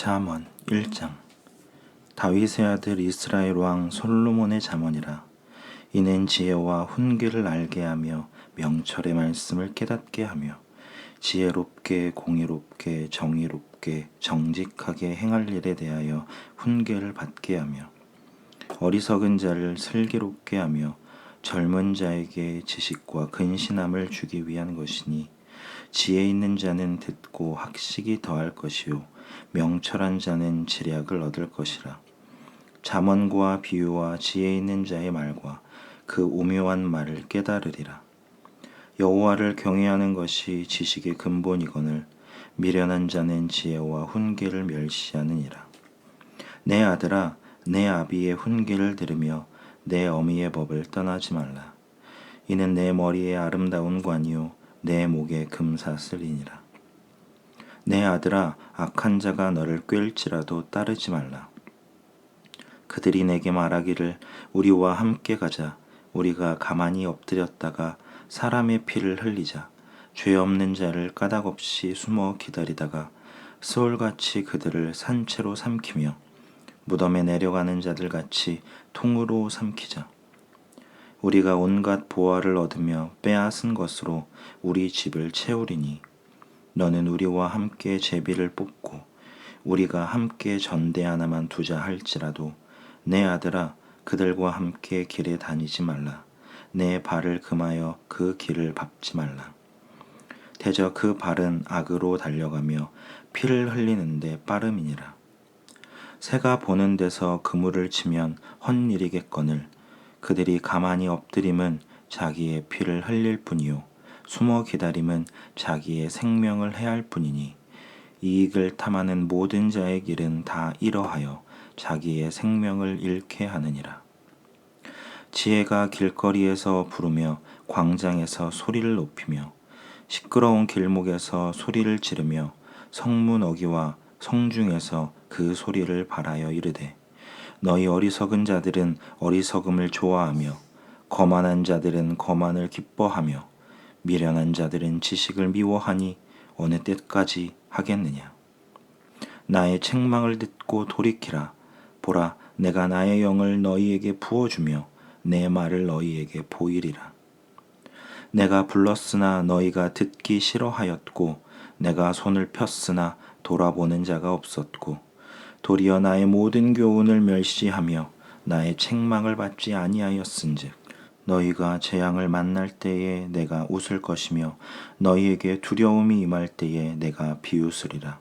잠언 1장. 다윗의 아들 이스라엘 왕 솔로몬의 잠언이라. 이는 지혜와 훈계를 알게 하며 명철의 말씀을 깨닫게 하며 지혜롭게 공의롭게 정의롭게 정직하게 행할 일에 대하여 훈계를 받게 하며 어리석은 자를 슬기롭게 하며 젊은 자에게 지식과 근신함을 주기 위한 것이니 지혜 있는 자는 듣고 학식이 더할 것이요 명철한 자는 지략을 얻을 것이라. 잠언과 비유와 지혜 있는 자의 말과 그 오묘한 말을 깨달으리라. 여호와를 경외하는 것이 지식의 근본이거늘 미련한 자는 지혜와 훈계를 멸시하느니라. 내 아들아, 내 아비의 훈계를 들으며 내 어미의 법을 떠나지 말라. 이는 내 머리에 아름다운 관이요 내 목에 금사슬이니라. 내 아들아, 악한 자가 너를 꿰을지라도 따르지 말라. 그들이 내게 말하기를 우리와 함께 가자. 우리가 가만히 엎드렸다가 사람의 피를 흘리자. 죄 없는 자를 까닭없이 숨어 기다리다가 스올같이 그들을 산채로 삼키며 무덤에 내려가는 자들같이 통으로 삼키자. 우리가 온갖 보화를 얻으며 빼앗은 것으로 우리 집을 채우리니 너는 우리와 함께 제비를 뽑고 우리가 함께 전대 하나만 두자 할지라도 내 아들아, 그들과 함께 길에 다니지 말라. 내 발을 금하여 그 길을 밟지 말라. 대저 그 발은 악으로 달려가며 피를 흘리는데 빠름이니라. 새가 보는 데서 그물을 치면 헛일이겠거늘 그들이 가만히 엎드림은 자기의 피를 흘릴 뿐이요 숨어 기다림은 자기의 생명을 해할 뿐이니 이익을 탐하는 모든 자의 길은 다 이러하여 자기의 생명을 잃게 하느니라. 지혜가 길거리에서 부르며 광장에서 소리를 높이며 시끄러운 길목에서 소리를 지르며 성문 어귀와 성중에서 그 소리를 발하여 이르되 너희 어리석은 자들은 어리석음을 좋아하며 거만한 자들은 거만을 기뻐하며 미련한 자들은 지식을 미워하니 어느 때까지 하겠느냐. 나의 책망을 듣고 돌이키라. 보라, 내가 나의 영을 너희에게 부어주며 내 말을 너희에게 보이리라. 내가 불렀으나 너희가 듣기 싫어하였고 내가 손을 폈으나 돌아보는 자가 없었고 도리어 나의 모든 교훈을 멸시하며 나의 책망을 받지 아니하였은즉 너희가 재앙을 만날 때에 내가 웃을 것이며 너희에게 두려움이 임할 때에 내가 비웃으리라.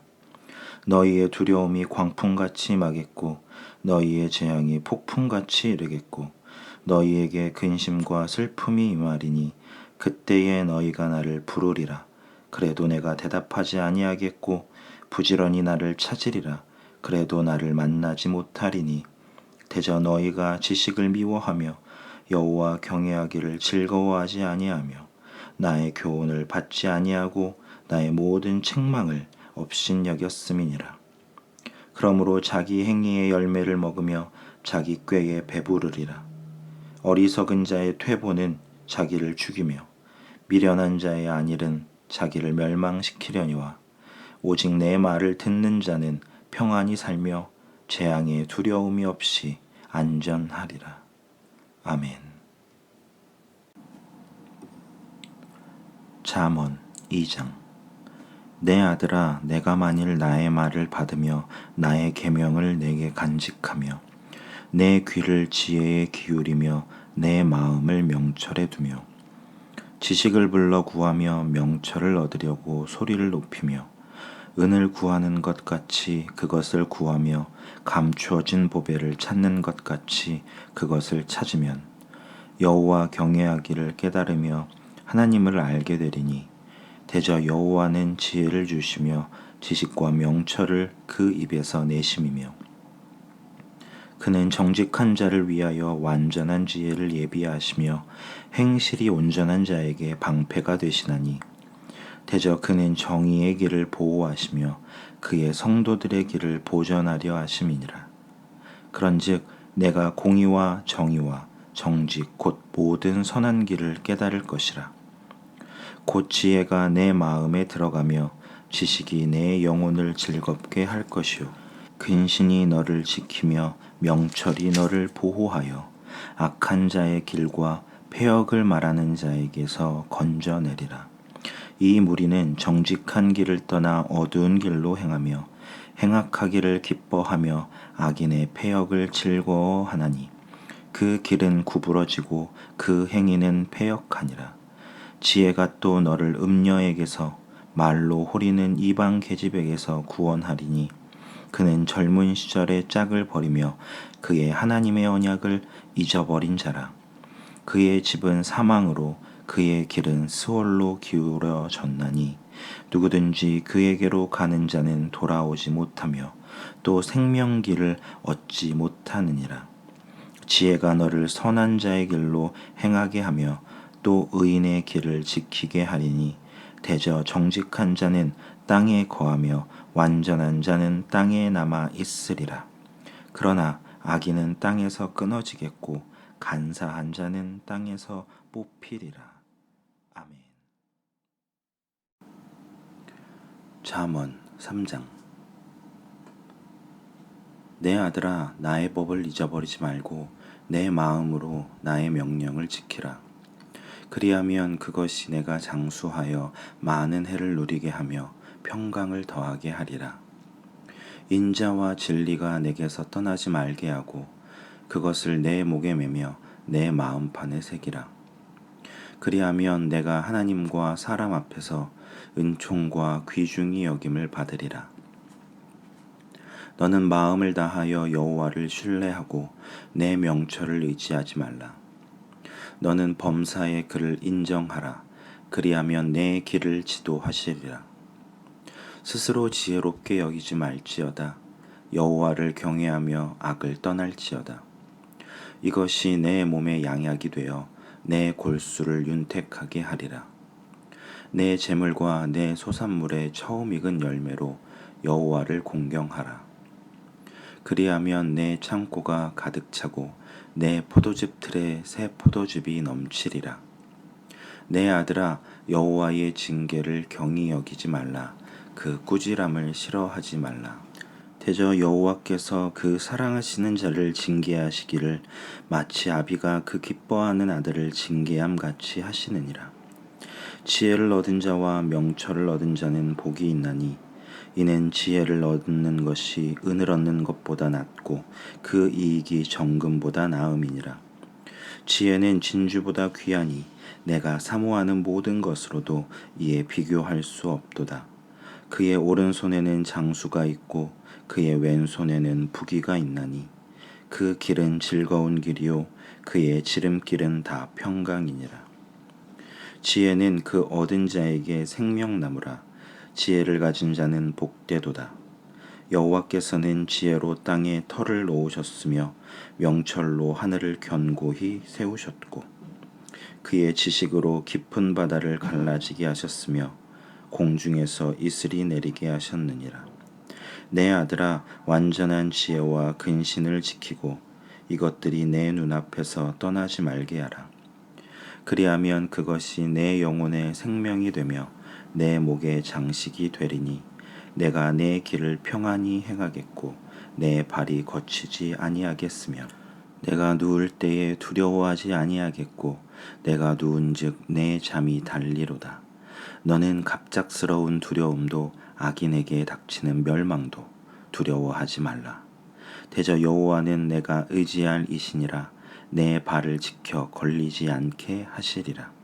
너희의 두려움이 광풍같이 임하겠고 너희의 재앙이 폭풍같이 이르겠고 너희에게 근심과 슬픔이 임하리니 그때에 너희가 나를 부르리라. 그래도 내가 대답하지 아니하겠고 부지런히 나를 찾으리라. 그래도 나를 만나지 못하리니 대저 너희가 지식을 미워하며 여호와 경외하기를 즐거워하지 아니하며 나의 교훈을 받지 아니하고 나의 모든 책망을 업신여겼음이니라. 그러므로 자기 행위의 열매를 먹으며 자기 꾀에 배부르리라. 어리석은 자의 퇴보는 자기를 죽이며 미련한 자의 안일은 자기를 멸망시키려니와 오직 내 말을 듣는 자는 평안히 살며 재앙의 두려움이 없이 안전하리라. 아멘. 잠언 2장. 내 아들아, 내가 만일 나의 말을 받으며 나의 계명을 내게 간직하며 내 귀를 지혜에 기울이며 내 마음을 명철에 두며 지식을 불러 구하며 명철을 얻으려고 소리를 높이며 은을 구하는 것 같이 그것을 구하며 감추어진 보배를 찾는 것 같이 그것을 찾으면 여호와 경외하기를 깨달으며 하나님을 알게 되리니 대저 여호와는 지혜를 주시며 지식과 명철을 그 입에서 내심이며 그는 정직한 자를 위하여 완전한 지혜를 예비하시며 행실이 온전한 자에게 방패가 되시나니 대저 그는 정의의 길을 보호하시며 그의 성도들의 길을 보전하려 하심이니라. 그런즉 내가 공의와 정의와 정직 곧 모든 선한 길을 깨달을 것이라. 곧 지혜가 내 마음에 들어가며 지식이 내 영혼을 즐겁게 할 것이요 근신이 너를 지키며 명철이 너를 보호하여 악한 자의 길과 패역을 말하는 자에게서 건져내리라. 이 무리는 정직한 길을 떠나 어두운 길로 행하며 행악하기를 기뻐하며 악인의 패역을 즐거워하나니 그 길은 구부러지고 그 행위는 패역하니라. 지혜가 또 너를 음녀에게서 말로 호리는 이방 계집에게서 구원하리니 그는 젊은 시절에 짝을 버리며 그의 하나님의 언약을 잊어버린 자라. 그의 집은 사망으로 그의 길은 스월로 기울어졌나니 누구든지 그에게로 가는 자는 돌아오지 못하며 또 생명길을 얻지 못하느니라. 지혜가 너를 선한 자의 길로 행하게 하며 또 의인의 길을 지키게 하리니 대저 정직한 자는 땅에 거하며 완전한 자는 땅에 남아 있으리라. 그러나 악인은 땅에서 끊어지겠고 간사한 자는 땅에서 뽑히리라. 아멘. 잠언 3장. 내 아들아, 나의 법을 잊어버리지 말고 내 마음으로 나의 명령을 지키라. 그리하면 그것이 내가 장수하여 많은 해를 누리게 하며 평강을 더하게 하리라. 인자와 진리가 내게서 떠나지 말게 하고 그것을 내 목에 매며 내 마음판에 새기라. 그리하면 내가 하나님과 사람 앞에서 은총과 귀중히 여김을 받으리라. 너는 마음을 다하여 여호와를 신뢰하고 내 명철을 의지하지 말라. 너는 범사의 그를 인정하라. 그리하면 내 길을 지도하시리라. 스스로 지혜롭게 여기지 말지어다. 여호와를 경외하며 악을 떠날지어다. 이것이 내 몸의 양약이 되어 내 골수를 윤택하게 하리라. 내 재물과 내 소산물의 처음 익은 열매로 여호와를 공경하라. 그리하면 내 창고가 가득 차고 내 포도즙 틀에 새 포도즙이 넘치리라. 내 아들아, 여호와의 징계를 경히 여기지 말라. 그 꾸지람을 싫어하지 말라. 대저 여호와께서 그 사랑하시는 자를 징계하시기를 마치 아비가 그 기뻐하는 아들을 징계함 같이 하시느니라. 지혜를 얻은 자와 명철을 얻은 자는 복이 있나니 이는 지혜를 얻는 것이 은을 얻는 것보다 낫고 그 이익이 정금보다 나음이니라. 지혜는 진주보다 귀하니 내가 사모하는 모든 것으로도 이에 비교할 수 없도다. 그의 오른손에는 장수가 있고 그의 왼손에는 부귀가 있나니 그 길은 즐거운 길이요 그의 지름길은 다 평강이니라. 지혜는 그 얻은 자에게 생명나무라. 지혜를 가진 자는 복되도다. 여호와께서는 지혜로 땅에 터를 놓으셨으며 명철로 하늘을 견고히 세우셨고 그의 지식으로 깊은 바다를 갈라지게 하셨으며 공중에서 이슬이 내리게 하셨느니라. 내 아들아, 완전한 지혜와 근신을 지키고 이것들이 내 눈앞에서 떠나지 말게 하라. 그리하면 그것이 내 영혼의 생명이 되며 내 목의 장식이 되리니 내가 내 길을 평안히 행하겠고 내 발이 거치지 아니하겠으며 내가 누울 때에 두려워하지 아니하겠고 내가 누운즉 내 잠이 달리로다. 너는 갑작스러운 두려움도 악인에게 닥치는 멸망도 두려워하지 말라. 대저 여호와는 내가 의지할 이시니라. 내 발을 지켜 걸리지 않게 하시리라.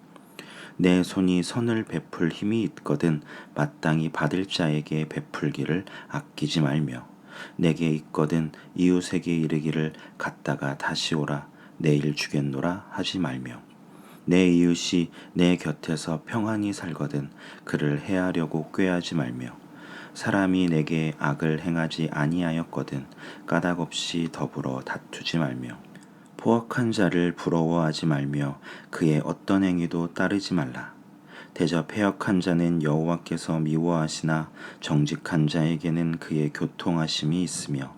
내 손이 선을 베풀 힘이 있거든 마땅히 받을 자에게 베풀기를 아끼지 말며 내게 있거든 이웃에게 이르기를 갔다가 다시 오라 내일 주겠노라 하지 말며 내 이웃이 내 곁에서 평안히 살거든 그를 해하려고 꾀하지 말며 사람이 내게 악을 행하지 아니하였거든 까닭없이 더불어 다투지 말며 포악한 자를 부러워하지 말며 그의 어떤 행위도 따르지 말라. 대저 패역한 자는 여호와께서 미워하시나 정직한 자에게는 그의 교통하심이 있으며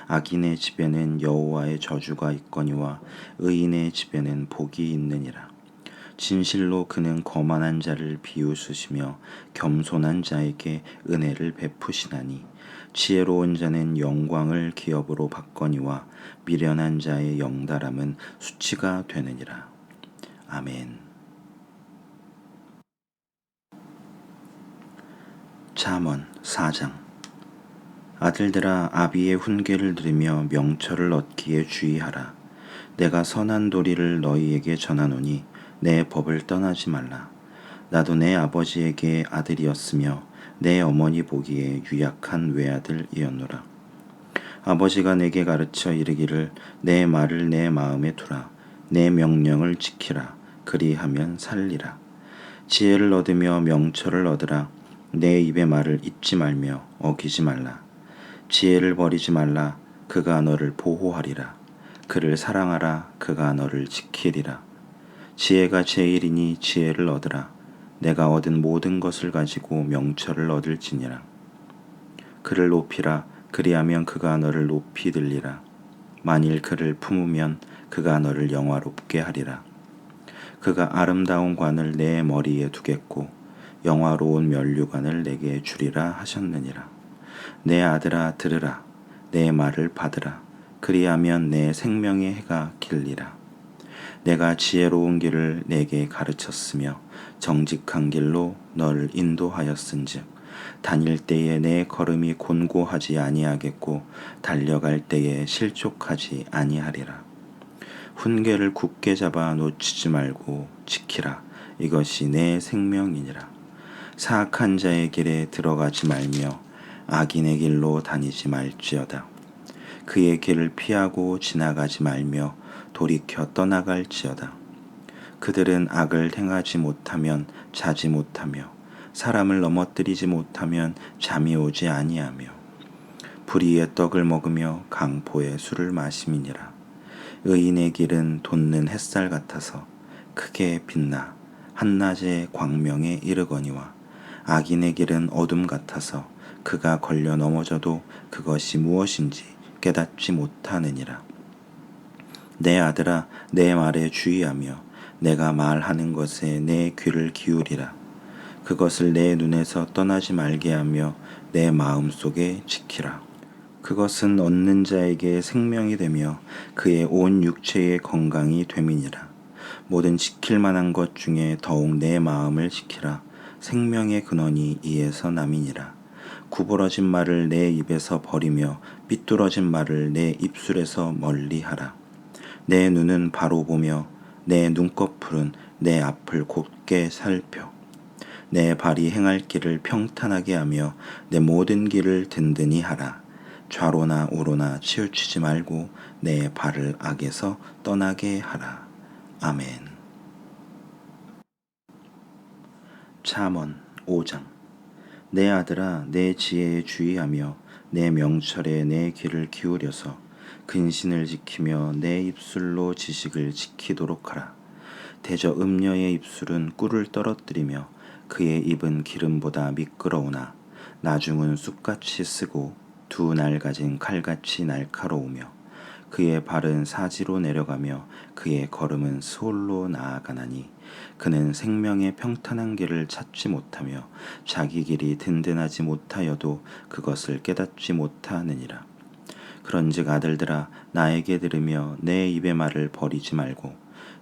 악인의 집에는 여호와의 저주가 있거니와 의인의 집에는 복이 있느니라. 진실로 그는 거만한 자를 비웃으시며 겸손한 자에게 은혜를 베푸시나니 지혜로운 자는 영광을 기업으로 받거니와 미련한 자의 영달함은 수치가 되느니라. 아멘. 잠언 4장. 아들들아, 아비의 훈계를 들으며 명철을 얻기에 주의하라. 내가 선한 도리를 너희에게 전하노니 내 법을 떠나지 말라. 나도 내 아버지에게 아들이었으며 내 어머니 보기에 유약한 외아들이었노라. 아버지가 내게 가르쳐 이르기를 내 말을 내 마음에 두라. 내 명령을 지키라. 그리하면 살리라. 지혜를 얻으며 명철을 얻으라. 내 입의 말을 잊지 말며 어기지 말라. 지혜를 버리지 말라. 그가 너를 보호하리라. 그를 사랑하라. 그가 너를 지키리라. 지혜가 제일이니 지혜를 얻으라. 내가 얻은 모든 것을 가지고 명철을 얻을지니라. 그를 높이라. 그리하면 그가 너를 높이 들리라. 만일 그를 품으면 그가 너를 영화롭게 하리라. 그가 아름다운 관을 내 머리에 두겠고 영화로운 면류관을 내게 주리라 하셨느니라. 내 아들아, 들으라. 내 말을 받으라. 그리하면 내 생명의 해가 길리라. 내가 지혜로운 길을 내게 가르쳤으며 정직한 길로 너를 인도하였은즉 다닐 때에 내 걸음이 곤고하지 아니하겠고 달려갈 때에 실족하지 아니하리라. 훈계를 굳게 잡아 놓치지 말고 지키라. 이것이 내 생명이니라. 사악한 자의 길에 들어가지 말며 악인의 길로 다니지 말지어다. 그의 길을 피하고 지나가지 말며 돌이켜 떠나갈지어다. 그들은 악을 행하지 못하면 자지 못하며 사람을 넘어뜨리지 못하면 잠이 오지 아니하며 불의의 떡을 먹으며 강포의 술을 마심이니라. 의인의 길은 돋는 햇살 같아서 크게 빛나 한낮의 광명에 이르거니와 악인의 길은 어둠 같아서 그가 걸려 넘어져도 그것이 무엇인지 깨닫지 못하느니라. 내 아들아, 내 말에 주의하며 내가 말하는 것에 내 귀를 기울이라. 그것을 내 눈에서 떠나지 말게 하며 내 마음속에 지키라. 그것은 얻는 자에게 생명이 되며 그의 온 육체의 건강이 됨이니라. 모든 지킬 만한 것 중에 더욱 내 마음을 지키라. 생명의 근원이 이에서 남이니라. 구부러진 말을 내 입에서 버리며 삐뚤어진 말을 내 입술에서 멀리하라. 내 눈은 바로 보며 내 눈꺼풀은 내 앞을 곧게 살펴. 내 발이 행할 길을 평탄하게 하며 내 모든 길을 든든히 하라. 좌로나 우로나 치우치지 말고 내 발을 악에서 떠나게 하라. 아멘. 잠언 5장. 내 아들아, 내 지혜에 주의하며 내 명철에 내 귀를 기울여서 근신을 지키며 내 입술로 지식을 지키도록 하라. 대저 음녀의 입술은 꿀을 떨어뜨리며 그의 입은 기름보다 미끄러우나 나중은 쑥같이 쓰고 두 날 가진 칼같이 날카로우며 그의 발은 사지로 내려가며 그의 걸음은 스올로 나아가나니 그는 생명의 평탄한 길을 찾지 못하며 자기 길이 든든하지 못하여도 그것을 깨닫지 못하느니라. 그런즉 아들들아, 나에게 들으며 내 입의 말을 버리지 말고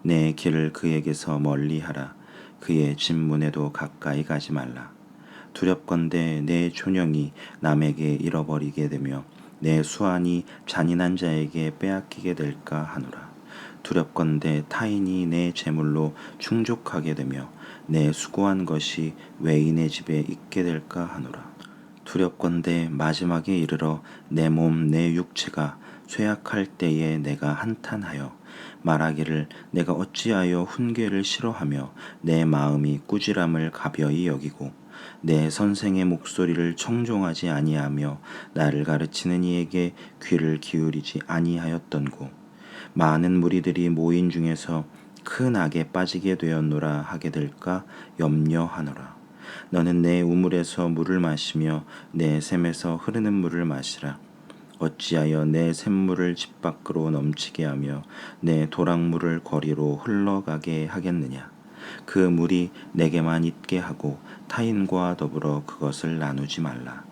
내 길을 그에게서 멀리하라. 그의 진문에도 가까이 가지 말라. 두렵건대 내 존영이 남에게 잃어버리게 되며 내 수완이 잔인한 자에게 빼앗기게 될까 하노라. 두렵건대 타인이 내 재물로 충족하게 되며 내 수고한 것이 외인의 집에 있게 될까 하노라. 두렵건대 마지막에 이르러 내 몸 내 육체가 쇠약할 때에 내가 한탄하여 말하기를 내가 어찌하여 훈계를 싫어하며 내 마음이 꾸지람을 가벼이 여기고 내 선생의 목소리를 청종하지 아니하며 나를 가르치는 이에게 귀를 기울이지 아니하였던고. 많은 무리들이 모인 중에서 큰 악에 빠지게 되었노라 하게 될까 염려하노라. 너는 내 우물에서 물을 마시며 내 샘에서 흐르는 물을 마시라. 어찌하여 내 샘물을 집 밖으로 넘치게 하며 내 도랑물을 거리로 흘러가게 하겠느냐. 그 물이 내게만 있게 하고 타인과 더불어 그것을 나누지 말라.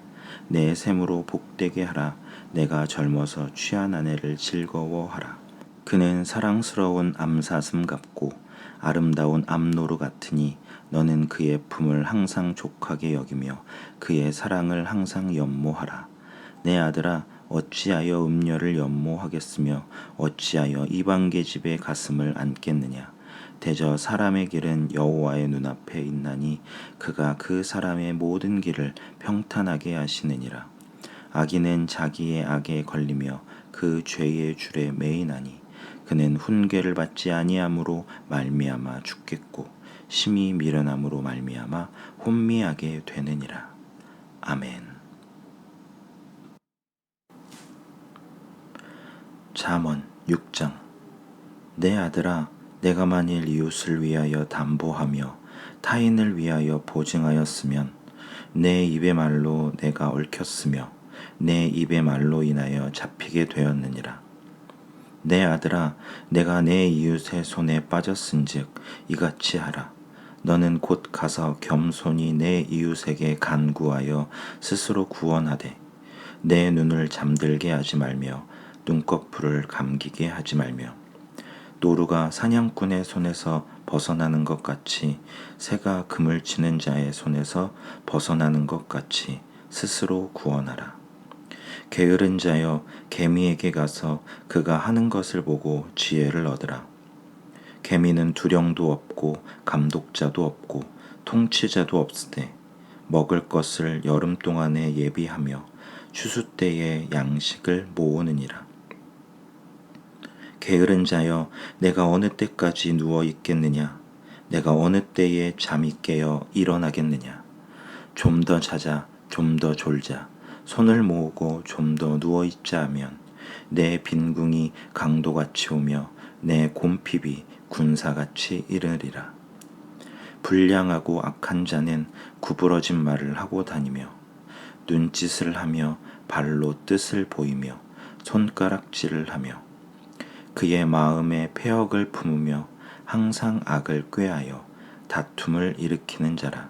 내 샘으로 복되게 하라. 내가 젊어서 취한 아내를 즐거워하라. 그는 사랑스러운 암사슴 같고 아름다운 암노루 같으니 너는 그의 품을 항상 족하게 여기며 그의 사랑을 항상 연모하라. 내 아들아, 어찌하여 음녀를 연모하겠으며 어찌하여 이방 계집의 가슴을 안겠느냐. 대저 사람의 길은 여호와의 눈앞에 있나니 그가 그 사람의 모든 길을 평탄하게 하시느니라. 악인은 자기의 악에 걸리며 그 죄의 줄에 매이나니 그는 훈계를 받지 아니함으로 말미암아 죽겠고 심히 미련함으로 말미암아 혼미하게 되느니라. 아멘. 잠언 6장. 내 아들아, 내가 만일 이웃을 위하여 담보하며 타인을 위하여 보증하였으면 내 입의 말로 내가 얽혔으며 내 입의 말로 인하여 잡히게 되었느니라. 내 아들아, 내가 내 이웃의 손에 빠졌은즉 이같이 하라. 너는 곧 가서 겸손히 내 이웃에게 간구하여 스스로 구원하되 내 눈을 잠들게 하지 말며 눈꺼풀을 감기게 하지 말며 노루가 사냥꾼의 손에서 벗어나는 것 같이 새가 그물 치는 자의 손에서 벗어나는 것 같이 스스로 구원하라. 게으른 자여, 개미에게 가서 그가 하는 것을 보고 지혜를 얻으라. 개미는 두령도 없고 감독자도 없고 통치자도 없으되 먹을 것을 여름 동안에 예비하며 추수 때에 양식을 모으느니라. 게으른 자여, 내가 어느 때까지 누워 있겠느냐? 내가 어느 때에 잠이 깨어 일어나겠느냐? 좀 더 자자, 좀 더 졸자. 손을 모으고 좀 더 누워 있자 하면 내 빈궁이 강도같이 오며 내 곰핍이 군사같이 이르리라. 불량하고 악한 자는 구부러진 말을 하고 다니며 눈짓을 하며 발로 뜻을 보이며 손가락질을 하며 그의 마음에 패역을 품으며 항상 악을 꾀하여 다툼을 일으키는 자라.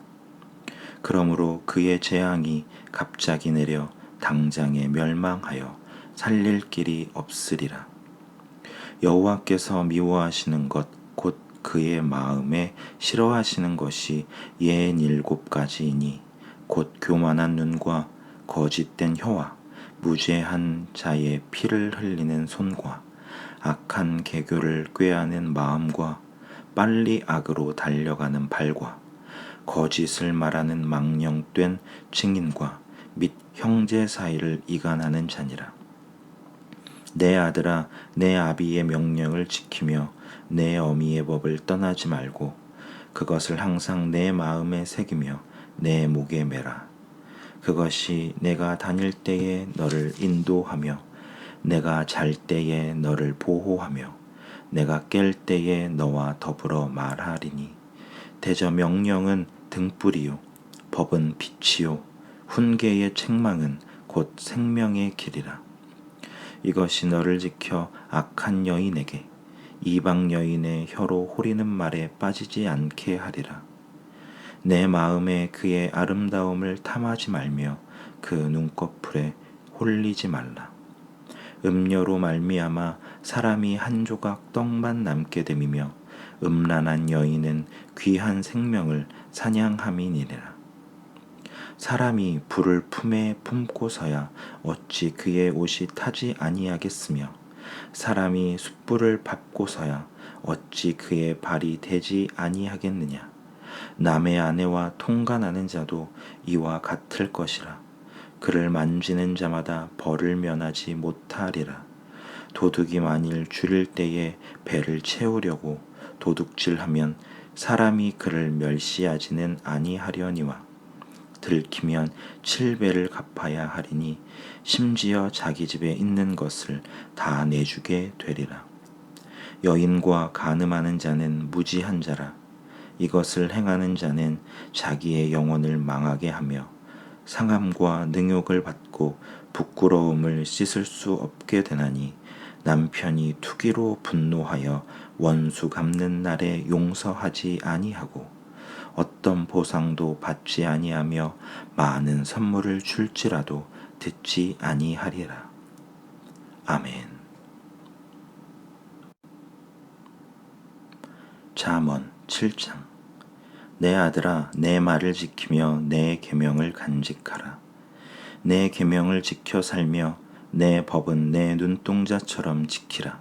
그러므로 그의 재앙이 갑자기 내려 당장에 멸망하여 살릴 길이 없으리라. 여호와께서 미워하시는 것 곧 그의 마음에 싫어하시는 것이 67가지이니 곧 교만한 눈과 거짓된 혀와 무죄한 자의 피를 흘리는 손과 악한 계교를 꾀하는 마음과 빨리 악으로 달려가는 발과 거짓을 말하는 망령된 증인과 및 형제 사이를 이간하는 자니라. 내 아들아, 내 아비의 명령을 지키며 내 어미의 법을 떠나지 말고 그것을 항상 내 마음에 새기며 내 목에 매라. 그것이 내가 다닐 때에 너를 인도하며 내가 잘 때에 너를 보호하며 내가 깰 때에 너와 더불어 말하리니 대저 명령은 등불이요 법은 빛이요 훈계의 책망은 곧 생명의 길이라. 이것이 너를 지켜 악한 여인에게 이방 여인의 혀로 호리는 말에 빠지지 않게 하리라. 내 마음에 그의 아름다움을 탐하지 말며 그 눈꺼풀에 홀리지 말라. 음녀로 말미암아 사람이 한 조각 떡만 남게 됨이며 음란한 여인은 귀한 생명을 사냥함이니라. 사람이 불을 품에 품고서야 어찌 그의 옷이 타지 아니하겠으며 사람이 숯불을 밟고서야 어찌 그의 발이 되지 아니하겠느냐. 남의 아내와 통간하는 자도 이와 같을 것이라. 그를 만지는 자마다 벌을 면하지 못하리라. 도둑이 만일 줄일 때에 배를 채우려고 도둑질하면 사람이 그를 멸시하지는 아니하려니와 들키면 7배를 갚아야 하리니 심지어 자기 집에 있는 것을 다 내주게 되리라. 여인과 간음하는 자는 무지한 자라. 이것을 행하는 자는 자기의 영혼을 망하게 하며 상함과 능욕을 받고 부끄러움을 씻을 수 없게 되나니 남편이 투기로 분노하여 원수 갚는 날에 용서하지 아니하고 어떤 보상도 받지 아니하며 많은 선물을 줄지라도 듣지 아니하리라. 아멘. 잠언 7장. 내 아들아, 내 말을 지키며 내 계명을 간직하라. 내 계명을 지켜 살며 내 법은 내 눈동자처럼 지키라.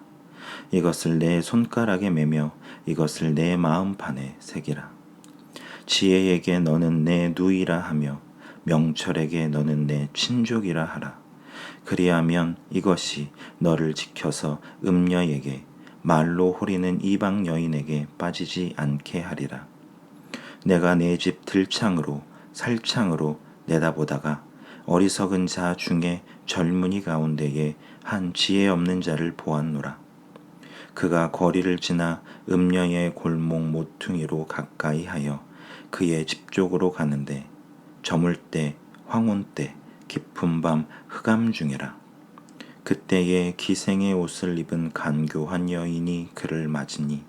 이것을 내 손가락에 매며 이것을 내 마음판에 새기라. 지혜에게 너는 내 누이라 하며 명철에게 너는 내 친족이라 하라. 그리하면 이것이 너를 지켜서 음녀에게 말로 호리는 이방 여인에게 빠지지 않게 하리라. 내가 내 집 들창으로 살창으로 내다보다가 어리석은 자 중에 젊은이 가운데에 한 지혜 없는 자를 보았노라. 그가 거리를 지나 음녀의 골목 모퉁이로 가까이 하여 그의 집 쪽으로 가는데 저물 때 황혼 때 깊은 밤 흑암 중이라. 그때에 기생의 옷을 입은 간교한 여인이 그를 맞으니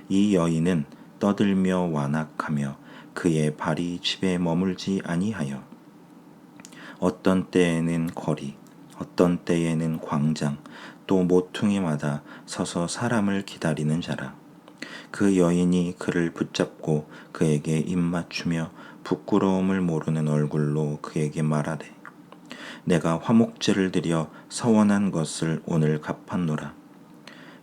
이 여인은 떠들며 완악하며 그의 발이 집에 머물지 아니하여 어떤 때에는 거리 어떤 때에는 광장 또 모퉁이마다 서서 사람을 기다리는 자라. 그 여인이 그를 붙잡고 그에게 입맞추며 부끄러움을 모르는 얼굴로 그에게 말하되 내가 화목제를 드려 서원한 것을 오늘 갚았노라.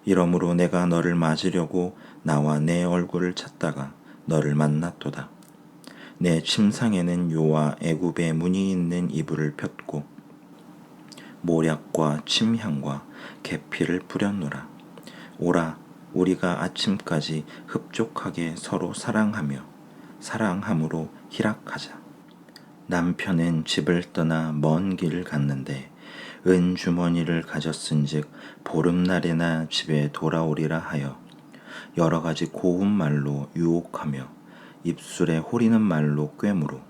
이러므로 내가 너를 맞으려고 나와 내 얼굴을 찾다가 너를 만났도다. 내 침상에는 요와 애굽의 무늬 있는 이불을 폈고 모략과 침향과 계피를 뿌렸노라. 오라, 우리가 아침까지 흡족하게 서로 사랑하며 사랑함으로 희락하자. 남편은 집을 떠나 먼 길을 갔는데 은주머니를 가졌은즉 보름날에나 집에 돌아오리라 하여 여러 가지 고운 말로 유혹하며 입술에 호리는 말로 꿰므로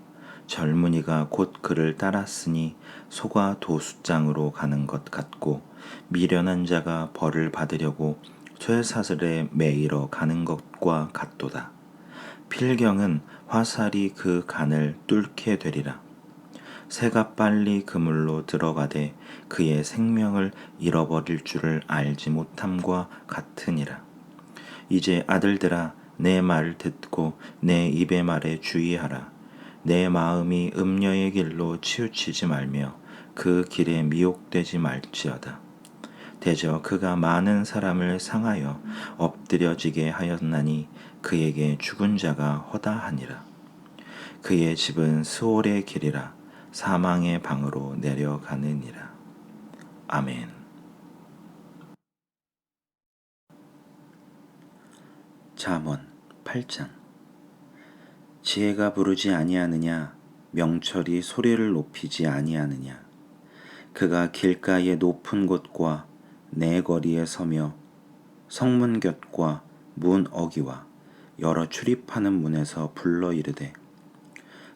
젊은이가 곧 그를 따랐으니 소가 도수장으로 가는 것 같고 미련한 자가 벌을 받으려고 쇠사슬에 매이러 가는 것과 같도다. 필경은 화살이 그 간을 뚫게 되리라. 새가 빨리 그물로 들어가되 그의 생명을 잃어버릴 줄을 알지 못함과 같으니라. 이제 아들들아, 내 말을 듣고 내 입의 말에 주의하라. 내 마음이 음녀의 길로 치우치지 말며 그 길에 미혹되지 말지어다. 대저 그가 많은 사람을 상하여 엎드려지게 하였나니 그에게 죽은 자가 허다하니라. 그의 집은 스올의 길이라 사망의 방으로 내려가느니라. 아멘. 잠언 8장. 지혜가 부르지 아니하느냐, 명철이 소리를 높이지 아니하느냐. 그가 길가의 높은 곳과 내 거리에 서며 성문 곁과 문 어기와 여러 출입하는 문에서 불러 이르되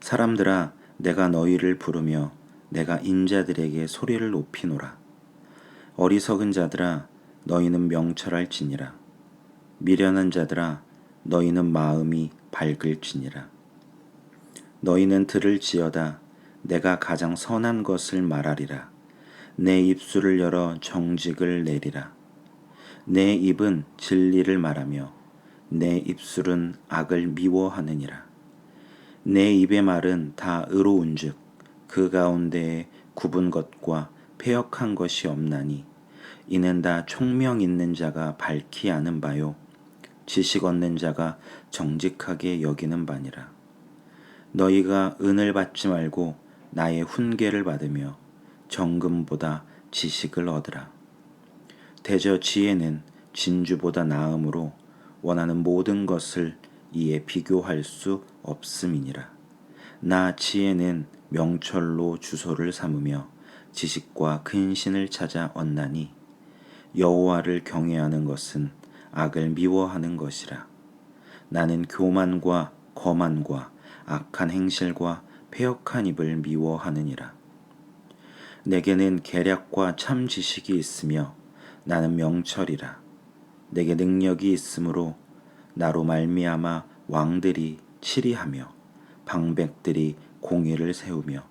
사람들아, 내가 너희를 부르며 내가 인자들에게 소리를 높이노라. 어리석은 자들아, 너희는 명철할지니라. 미련한 자들아, 너희는 마음이 밝을지니라. 너희는 들을지어다. 내가 가장 선한 것을 말하리라. 내 입술을 열어 정직을 내리라. 내 입은 진리를 말하며 내 입술은 악을 미워하느니라. 내 입의 말은 다 의로운즉 그 가운데에 굽은 것과 패역한 것이 없나니 이는 다 총명 있는 자가 밝히 아는 바요 지식 얻는 자가 정직하게 여기는 바니라. 너희가 은을 받지 말고 나의 훈계를 받으며 정금보다 지식을 얻으라. 대저 지혜는 진주보다 나음으로 원하는 모든 것을 이에 비교할 수 없음이니라. 나 지혜는 명철로 주소를 삼으며 지식과 근신을 찾아 얻나니 여호와를 경외하는 것은 악을 미워하는 것이라. 나는 교만과 거만과 악한 행실과 패역한 입을 미워하느니라. 내게는 계략과 참 지식이 있으며 나는 명철이라. 내게 능력이 있으므로 나로 말미암아 왕들이 치리하며 방백들이 공의를 세우며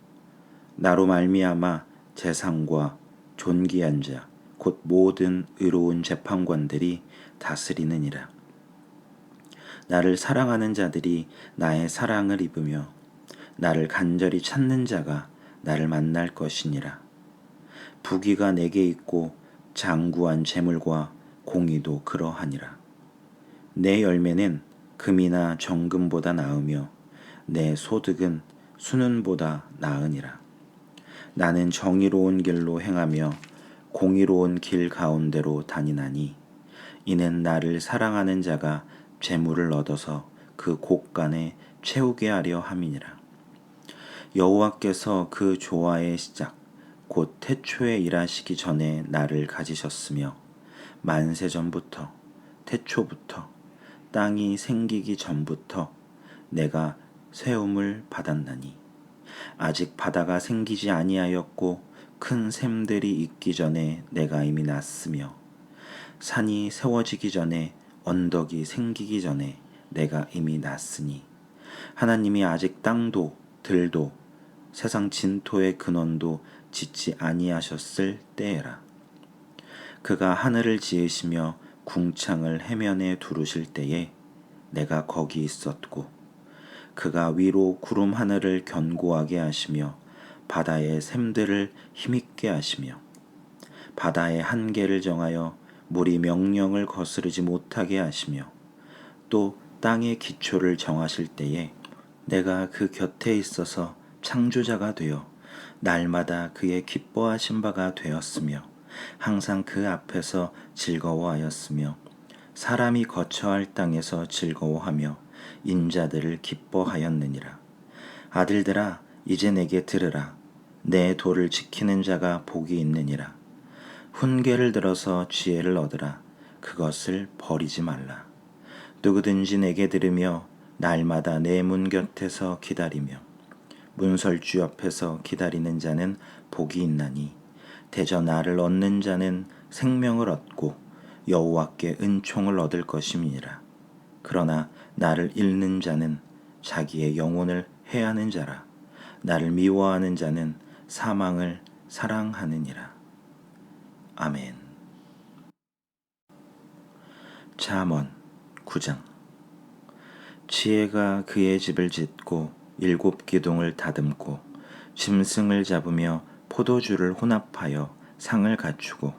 나로 말미암아 재상과 존귀한 자 곧 모든 의로운 재판관들이 다스리느니라. 나를 사랑하는 자들이 나의 사랑을 입으며 나를 간절히 찾는 자가 나를 만날 것이니라. 부귀가 내게 있고 장구한 재물과 공의도 그러하니라. 내 열매는 금이나 정금보다 나으며 내 소득은 순은보다 나으니라. 나는 정의로운 길로 행하며 공의로운 길 가운데로 다니나니 이는 나를 사랑하는 자가 재물을 얻어서 그 곳간에 채우게 하려 함이니라. 여호와께서 그 조화의 시작 곧 태초에 일하시기 전에 나를 가지셨으며 만세 전부터 태초부터 땅이 생기기 전부터 내가 세움을 받았나니 아직 바다가 생기지 아니하였고 큰 샘들이 있기 전에 내가 이미 났으며 산이 세워지기 전에 언덕이 생기기 전에 내가 이미 났으니 하나님이 아직 땅도 들도 세상 진토의 근원도 짓지 아니하셨을 때에라. 그가 하늘을 지으시며 궁창을 해면에 두르실 때에 내가 거기 있었고 그가 위로 구름 하늘을 견고하게 하시며 바다의 샘들을 힘있게 하시며 바다의 한계를 정하여 물이 명령을 거스르지 못하게 하시며 또 땅의 기초를 정하실 때에 내가 그 곁에 있어서 창조자가 되어 날마다 그의 기뻐하신 바가 되었으며 항상 그 앞에서 즐거워하였으며 사람이 거처할 땅에서 즐거워하며 인자들을 기뻐하였느니라. 아들들아 이제 내게 들으라. 내 도를 지키는 자가 복이 있느니라. 훈계를 들어서 지혜를 얻으라. 그것을 버리지 말라. 누구든지 내게 들으며 날마다 내 문 곁에서 기다리며 문설주 옆에서 기다리는 자는 복이 있나니 대저 나를 얻는 자는 생명을 얻고 여호와께 은총을 얻을 것임이니라. 그러나 나를 잃는 자는 자기의 영혼을 해하는 자라. 나를 미워하는 자는 사망을 사랑하느니라. 아멘. 잠언 9장. 지혜가 그의 집을 짓고 7 기둥을 다듬고 짐승을 잡으며 포도주를 혼합하여 상을 갖추고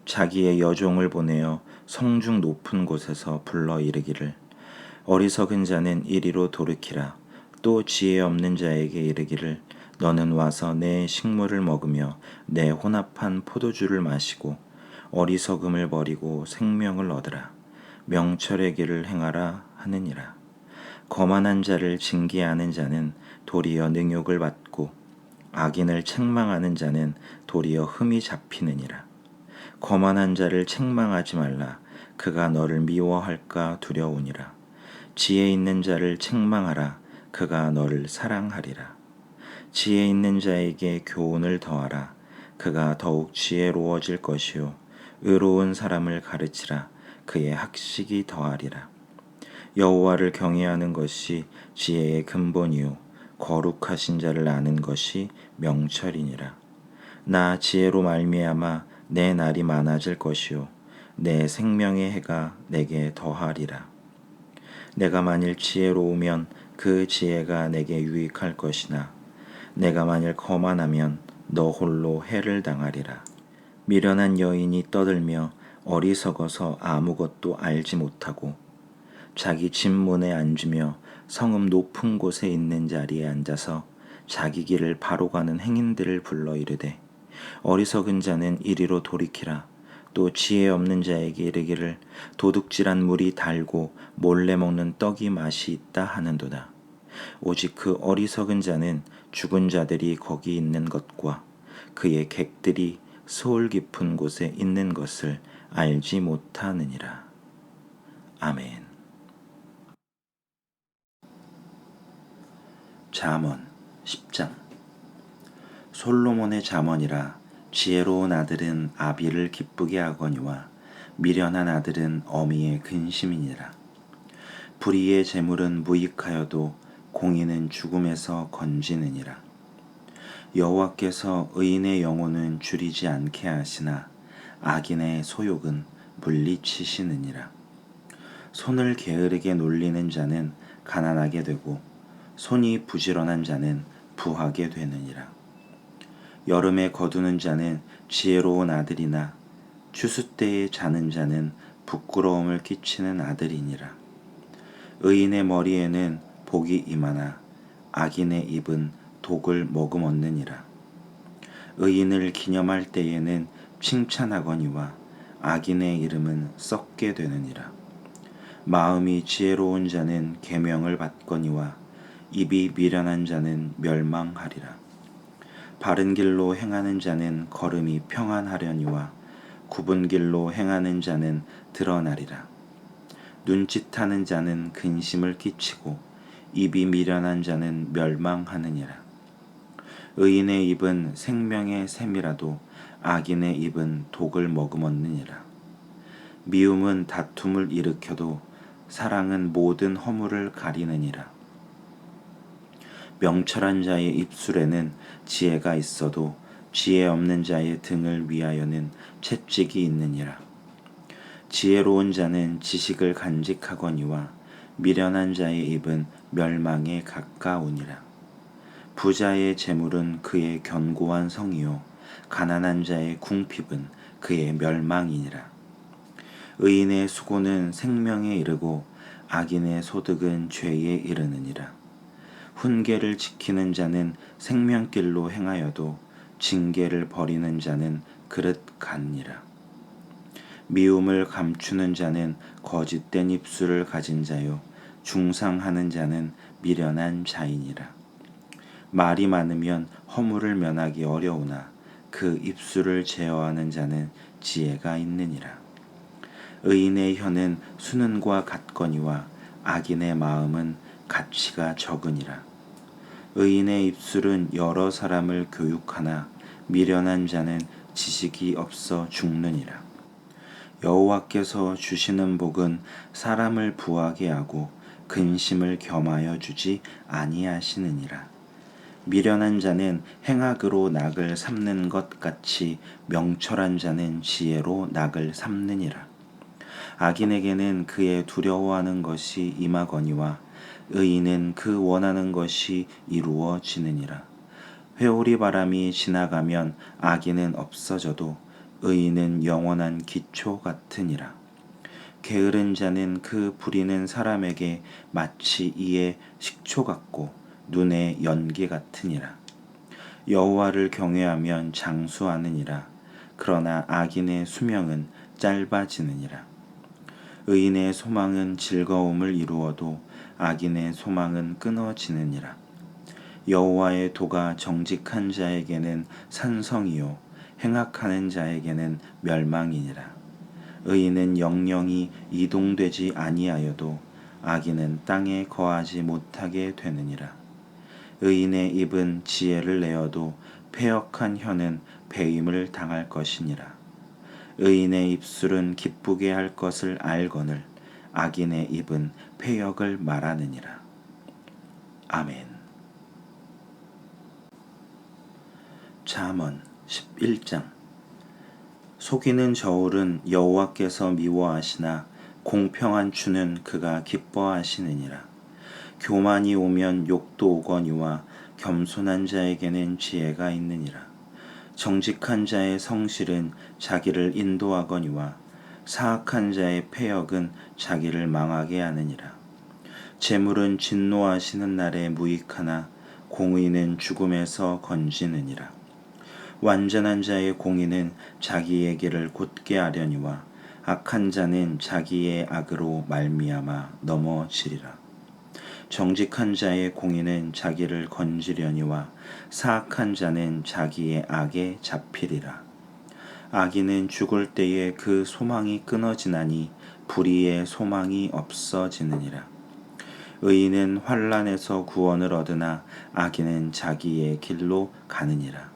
자기의 여종을 보내어 성중 높은 곳에서 불러 이르기를 어리석은 자는 이리로 돌이키라. 또 지혜 없는 자에게 이르기를 너는 와서 내 식물을 먹으며 내 혼합한 포도주를 마시고 어리석음을 버리고 생명을 얻으라. 명철의 길을 행하라 하느니라. 거만한 자를 징계하는 자는 도리어 능욕을 받고 악인을 책망하는 자는 도리어 흠이 잡히느니라. 거만한 자를 책망하지 말라. 그가 너를 미워할까 두려우니라. 지혜 있는 자를 책망하라. 그가 너를 사랑하리라. 지혜 있는 자에게 교훈을 더하라. 그가 더욱 지혜로워질 것이요 의로운 사람을 가르치라. 그의 학식이 더하리라. 여호와를 경외하는 것이 지혜의 근본이요 거룩하신 자를 아는 것이 명철이니라. 나 지혜로 말미암아 내 날이 많아질 것이요 내 생명의 해가 내게 더하리라. 내가 만일 지혜로우면 그 지혜가 내게 유익할 것이나 내가 만일 거만하면 너 홀로 해를 당하리라. 미련한 여인이 떠들며 어리석어서 아무것도 알지 못하고 자기 집 문에 앉으며 성읍 높은 곳에 있는 자리에 앉아서 자기 길을 바로 가는 행인들을 불러 이르되 어리석은 자는 이리로 돌이키라. 또 지혜 없는 자에게 이르기를 도둑질한 물이 달고 몰래 먹는 떡이 맛이 있다 하는도다. 오직 그 어리석은 자는 죽은 자들이 거기 있는 것과 그의 객들이 소울 깊은 곳에 있는 것을 알지 못하느니라. 아멘. 잠언 10장. 솔로몬의 잠언이라. 지혜로운 아들은 아비를 기쁘게 하거니와 미련한 아들은 어미의 근심이니라. 불의의 재물은 무익하여도 공의는 죽음에서 건지느니라. 여호와께서 의인의 영혼은 줄이지 않게 하시나 악인의 소욕은 물리치시느니라. 손을 게으르게 놀리는 자는 가난하게 되고 손이 부지런한 자는 부하게 되느니라. 여름에 거두는 자는 지혜로운 아들이나 추수 때에 자는 자는 부끄러움을 끼치는 아들이니라. 의인의 머리에는 복이 임하나 악인의 입은 독을 머금었느니라. 의인을 기념할 때에는 칭찬하거니와 악인의 이름은 썩게 되느니라. 마음이 지혜로운 자는 계명을 받거니와 입이 미련한 자는 멸망하리라. 바른 길로 행하는 자는 걸음이 평안하려니와 굽은 길로 행하는 자는 드러나리라. 눈짓하는 자는 근심을 끼치고 입이 미련한 자는 멸망하느니라. 의인의 입은 생명의 샘이라도 악인의 입은 독을 머금었느니라. 미움은 다툼을 일으켜도 사랑은 모든 허물을 가리느니라. 명철한 자의 입술에는 지혜가 있어도 지혜 없는 자의 등을 위하여는 채찍이 있느니라. 지혜로운 자는 지식을 간직하거니와 미련한 자의 입은 멸망에 가까우니라. 부자의 재물은 그의 견고한 성이요 가난한 자의 궁핍은 그의 멸망이니라. 의인의 수고는 생명에 이르고 악인의 소득은 죄에 이르느니라. 훈계를 지키는 자는 생명길로 행하여도 징계를 버리는 자는 그릇 같니라. 미움을 감추는 자는 거짓된 입술을 가진 자요 중상하는 자는 미련한 자이니라. 말이 많으면 허물을 면하기 어려우나 그 입술을 제어하는 자는 지혜가 있느니라. 의인의 혀는 수는과 같거니와 악인의 마음은 가치가 적으니라. 의인의 입술은 여러 사람을 교육하나 미련한 자는 지식이 없어 죽느니라. 여호와께서 주시는 복은 사람을 부하게 하고 근심을 겸하여 주지 아니하시느니라. 미련한 자는 행악으로 낙을 삼는 것 같이 명철한 자는 지혜로 낙을 삼느니라. 악인에게는 그의 두려워하는 것이 임하거니와 의인은 그 원하는 것이 이루어지느니라. 회오리 바람이 지나가면 악인은 없어져도 의인은 영원한 기초 같으니라. 게으른 자는 그 부리는 사람에게 마치 이에 식초 같고 눈에 연기 같으니라. 여호와를 경외하면 장수하느니라. 그러나 악인의 수명은 짧아지느니라. 의인의 소망은 즐거움을 이루어도 악인의 소망은 끊어지느니라. 여호와의 도가 정직한 자에게는 산성이요 행악하는 자에게는 멸망이니라. 의인은 영영이 이동되지 아니하여도 악인은 땅에 거하지 못하게 되느니라. 의인의 입은 지혜를 내어도 패역한 혀는 배임을 당할 것이니라. 의인의 입술은 기쁘게 할 것을 알거늘 악인의 입은 패역을 말하느니라. 아멘. 잠언 11장. 속이는 저울은 여호와께서 미워하시나 공평한 추는 그가 기뻐하시느니라. 교만이 오면 욕도 오거니와 겸손한 자에게는 지혜가 있느니라. 정직한 자의 성실은 자기를 인도하거니와 사악한 자의 패역은 자기를 망하게 하느니라. 재물은 진노하시는 날에 무익하나 공의는 죽음에서 건지느니라. 완전한 자의 공의는 자기의 길을 곧게 하려니와 악한 자는 자기의 악으로 말미암아 넘어지리라. 정직한 자의 공의는 자기를 건지려니와 사악한 자는 자기의 악에 잡히리라. 악인은 죽을 때에 그 소망이 끊어지나니 불의의 소망이 없어지느니라. 의인은 환난에서 구원을 얻으나 악인은 자기의 길로 가느니라.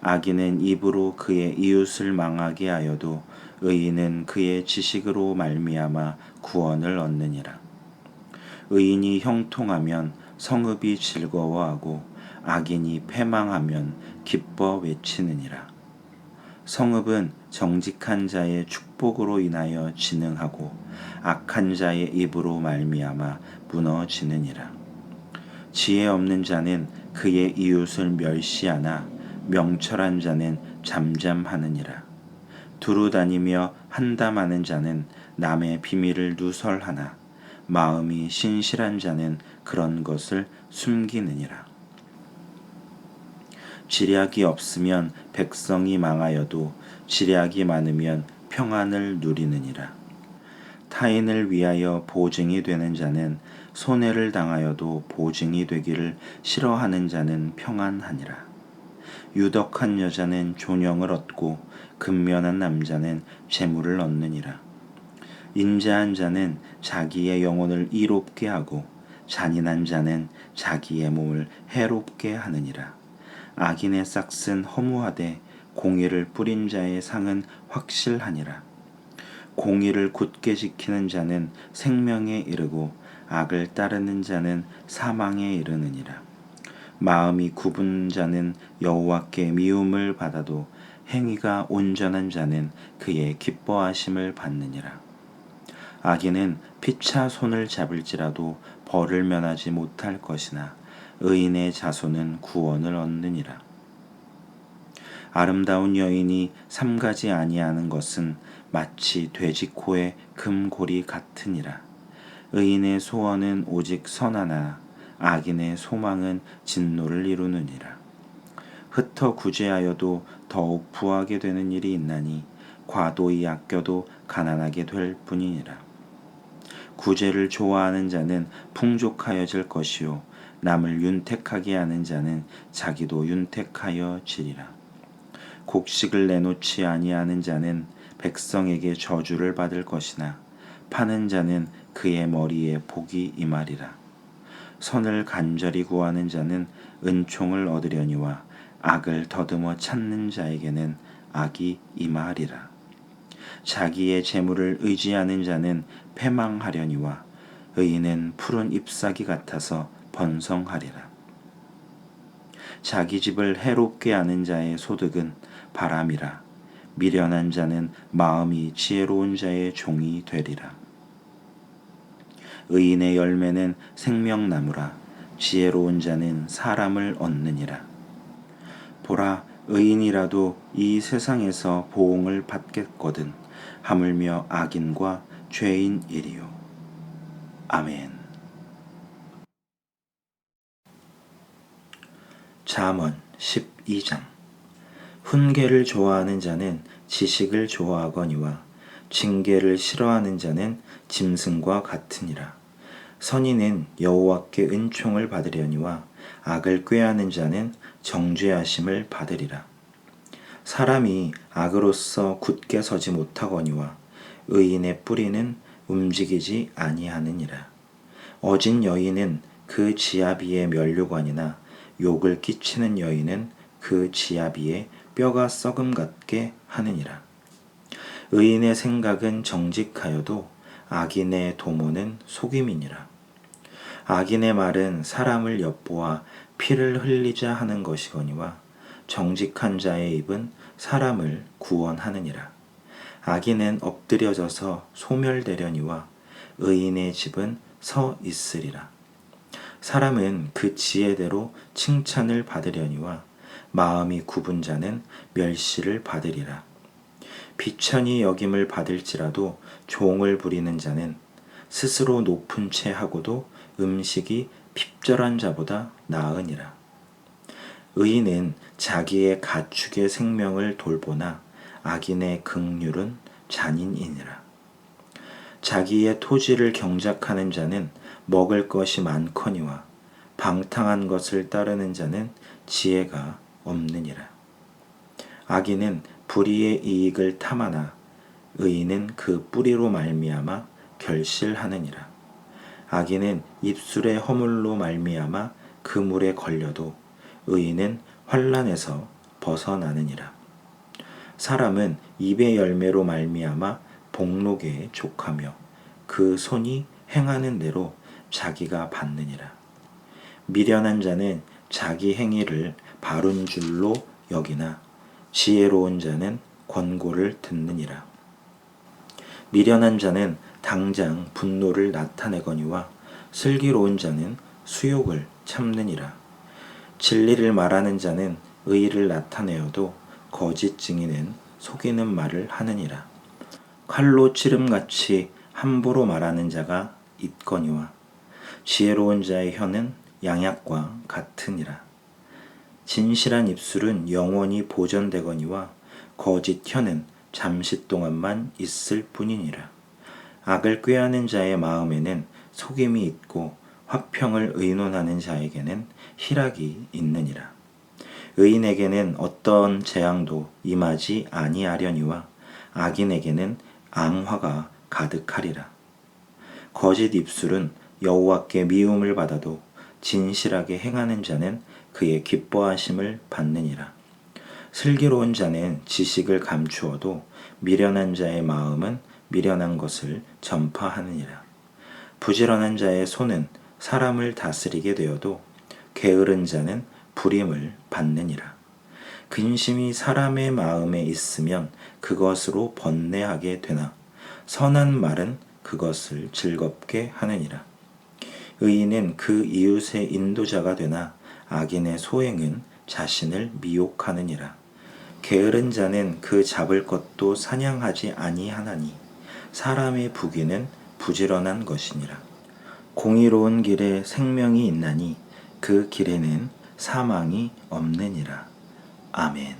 악인은 입으로 그의 이웃을 망하게 하여도 의인은 그의 지식으로 말미암아 구원을 얻느니라. 의인이 형통하면 성읍이 즐거워하고 악인이 패망하면 기뻐 외치느니라. 성읍은 정직한 자의 축복으로 인하여 진흥하고 악한 자의 입으로 말미암아 무너지느니라. 지혜 없는 자는 그의 이웃을 멸시하나 명철한 자는 잠잠하느니라. 두루 다니며 한담하는 자는 남의 비밀을 누설하나 마음이 신실한 자는 그런 것을 숨기느니라. 지략이 없으면 백성이 망하여도 지략이 많으면 평안을 누리느니라. 타인을 위하여 보증이 되는 자는 손해를 당하여도 보증이 되기를 싫어하는 자는 평안하니라. 유덕한 여자는 존영을 얻고 근면한 남자는 재물을 얻느니라. 인자한 자는 자기의 영혼을 이롭게 하고 잔인한 자는 자기의 몸을 해롭게 하느니라. 악인의 싹은 허무하되 공의를 뿌린 자의 상은 확실하니라. 공의를 굳게 지키는 자는 생명에 이르고 악을 따르는 자는 사망에 이르느니라. 마음이 굽은 자는 여호와께 미움을 받아도 행위가 온전한 자는 그의 기뻐하심을 받느니라. 악인은 피차 손을 잡을지라도 벌을 면하지 못할 것이나 의인의 자손은 구원을 얻느니라. 아름다운 여인이 삼가지 아니하는 것은 마치 돼지 코의 금고리 같으니라. 의인의 소원은 오직 선하나 악인의 소망은 진노를 이루느니라. 흩어 구제하여도 더욱 부하게 되는 일이 있나니 과도히 아껴도 가난하게 될 뿐이니라. 구제를 좋아하는 자는 풍족하여질 것이요 남을 윤택하게 하는 자는 자기도 윤택하여 지리라. 곡식을 내놓지 아니하는 자는 백성에게 저주를 받을 것이나 파는 자는 그의 머리에 복이 임하리라. 선을 간절히 구하는 자는 은총을 얻으려니와 악을 더듬어 찾는 자에게는 악이 임하리라. 자기의 재물을 의지하는 자는 패망하려니와 의인은 푸른 잎사귀 같아서 번성하리라. 자기 집을 해롭게 하는 자의 소득은 바람이라. 미련한 자는 마음이 지혜로운 자의 종이 되리라. 의인의 열매는 생명나무라. 지혜로운 자는 사람을 얻느니라. 보라, 의인이라도 이 세상에서 보응을 받겠거든 하물며 악인과 죄인이리요. 아멘. 잠언 12장. 훈계를 좋아하는 자는 지식을 좋아하거니와 징계를 싫어하는 자는 짐승과 같으니라. 선인은 여호와께 은총을 받으려니와 악을 꾀하는 자는 정죄하심을 받으리라. 사람이 악으로서 굳게 서지 못하거니와 의인의 뿌리는 움직이지 아니하느니라. 어진 여인은 그 지아비의 면류관이나 욕을 끼치는 여인은 그 지아비의 뼈가 썩음 같게 하느니라. 의인의 생각은 정직하여도 악인의 도모는 속임이니라. 악인의 말은 사람을 엿보아 피를 흘리자 하는 것이거니와 정직한 자의 입은 사람을 구원하느니라. 악인은 엎드려져서 소멸되려니와 의인의 집은 서 있으리라. 사람은 그 지혜대로 칭찬을 받으려니와 마음이 굽은 자는 멸시를 받으리라. 비천히 여김을 받을지라도 종을 부리는 자는 스스로 높은 채 하고도 음식이 핍절한 자보다 나으니라. 의인은 자기의 가축의 생명을 돌보나 악인의 긍휼은 잔인이니라. 자기의 토지를 경작하는 자는 먹을 것이 많거니와 방탕한 것을 따르는 자는 지혜가 없느니라. 악인은 불의의 이익을 탐하나 의인은 그 뿌리로 말미암아 결실하느니라. 악인은 입술의 허물로 말미암아 그물에 걸려도 의인은 환난에서 벗어나느니라. 사람은 입의 열매로 말미암아 복록에 족하며 그 손이 행하는 대로 자기가 받느니라. 미련한 자는 자기 행위를 바른 줄로 여기나 지혜로운 자는 권고를 듣느니라. 미련한 자는 당장 분노를 나타내거니와 슬기로운 자는 수욕을 참느니라. 진리를 말하는 자는 의를 나타내어도 거짓 증인은 속이는 말을 하느니라. 칼로 찌름같이 함부로 말하는 자가 있거니와 지혜로운 자의 혀는 양약과 같으니라. 진실한 입술은 영원히 보존되거니와 거짓 혀는 잠시 동안만 있을 뿐이니라. 악을 꾀하는 자의 마음에는 속임이 있고 화평을 의논하는 자에게는 희락이 있느니라. 의인에게는 어떤 재앙도 임하지 아니하려니와 악인에게는 앙화가 가득하리라. 거짓 입술은 여호와께 미움을 받아도 진실하게 행하는 자는 그의 기뻐하심을 받느니라. 슬기로운 자는 지식을 감추어도 미련한 자의 마음은 미련한 것을 전파하느니라. 부지런한 자의 손은 사람을 다스리게 되어도 게으른 자는 불임을 받느니라. 근심이 사람의 마음에 있으면 그것으로 번뇌하게 되나 선한 말은 그것을 즐겁게 하느니라. 의인은 그 이웃의 인도자가 되나 악인의 소행은 자신을 미혹하느니라. 게으른 자는 그 잡을 것도 사냥하지 아니하나니 사람의 부귀는 부지런한 것이니라. 공의로운 길에 생명이 있나니 그 길에는 사망이 없느니라. 아멘.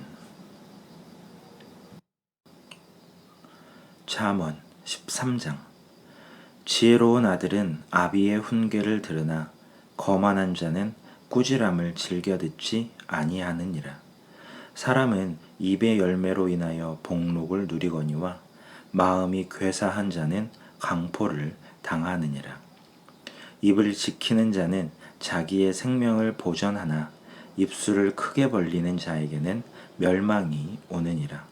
잠언 13장. 지혜로운 아들은 아비의 훈계를 들으나 거만한 자는 꾸지람을 즐겨 듣지 아니하느니라. 사람은 입의 열매로 인하여 복록을 누리거니와 마음이 괴사한 자는 강포를 당하느니라. 입을 지키는 자는 자기의 생명을 보전하나 입술을 크게 벌리는 자에게는 멸망이 오느니라.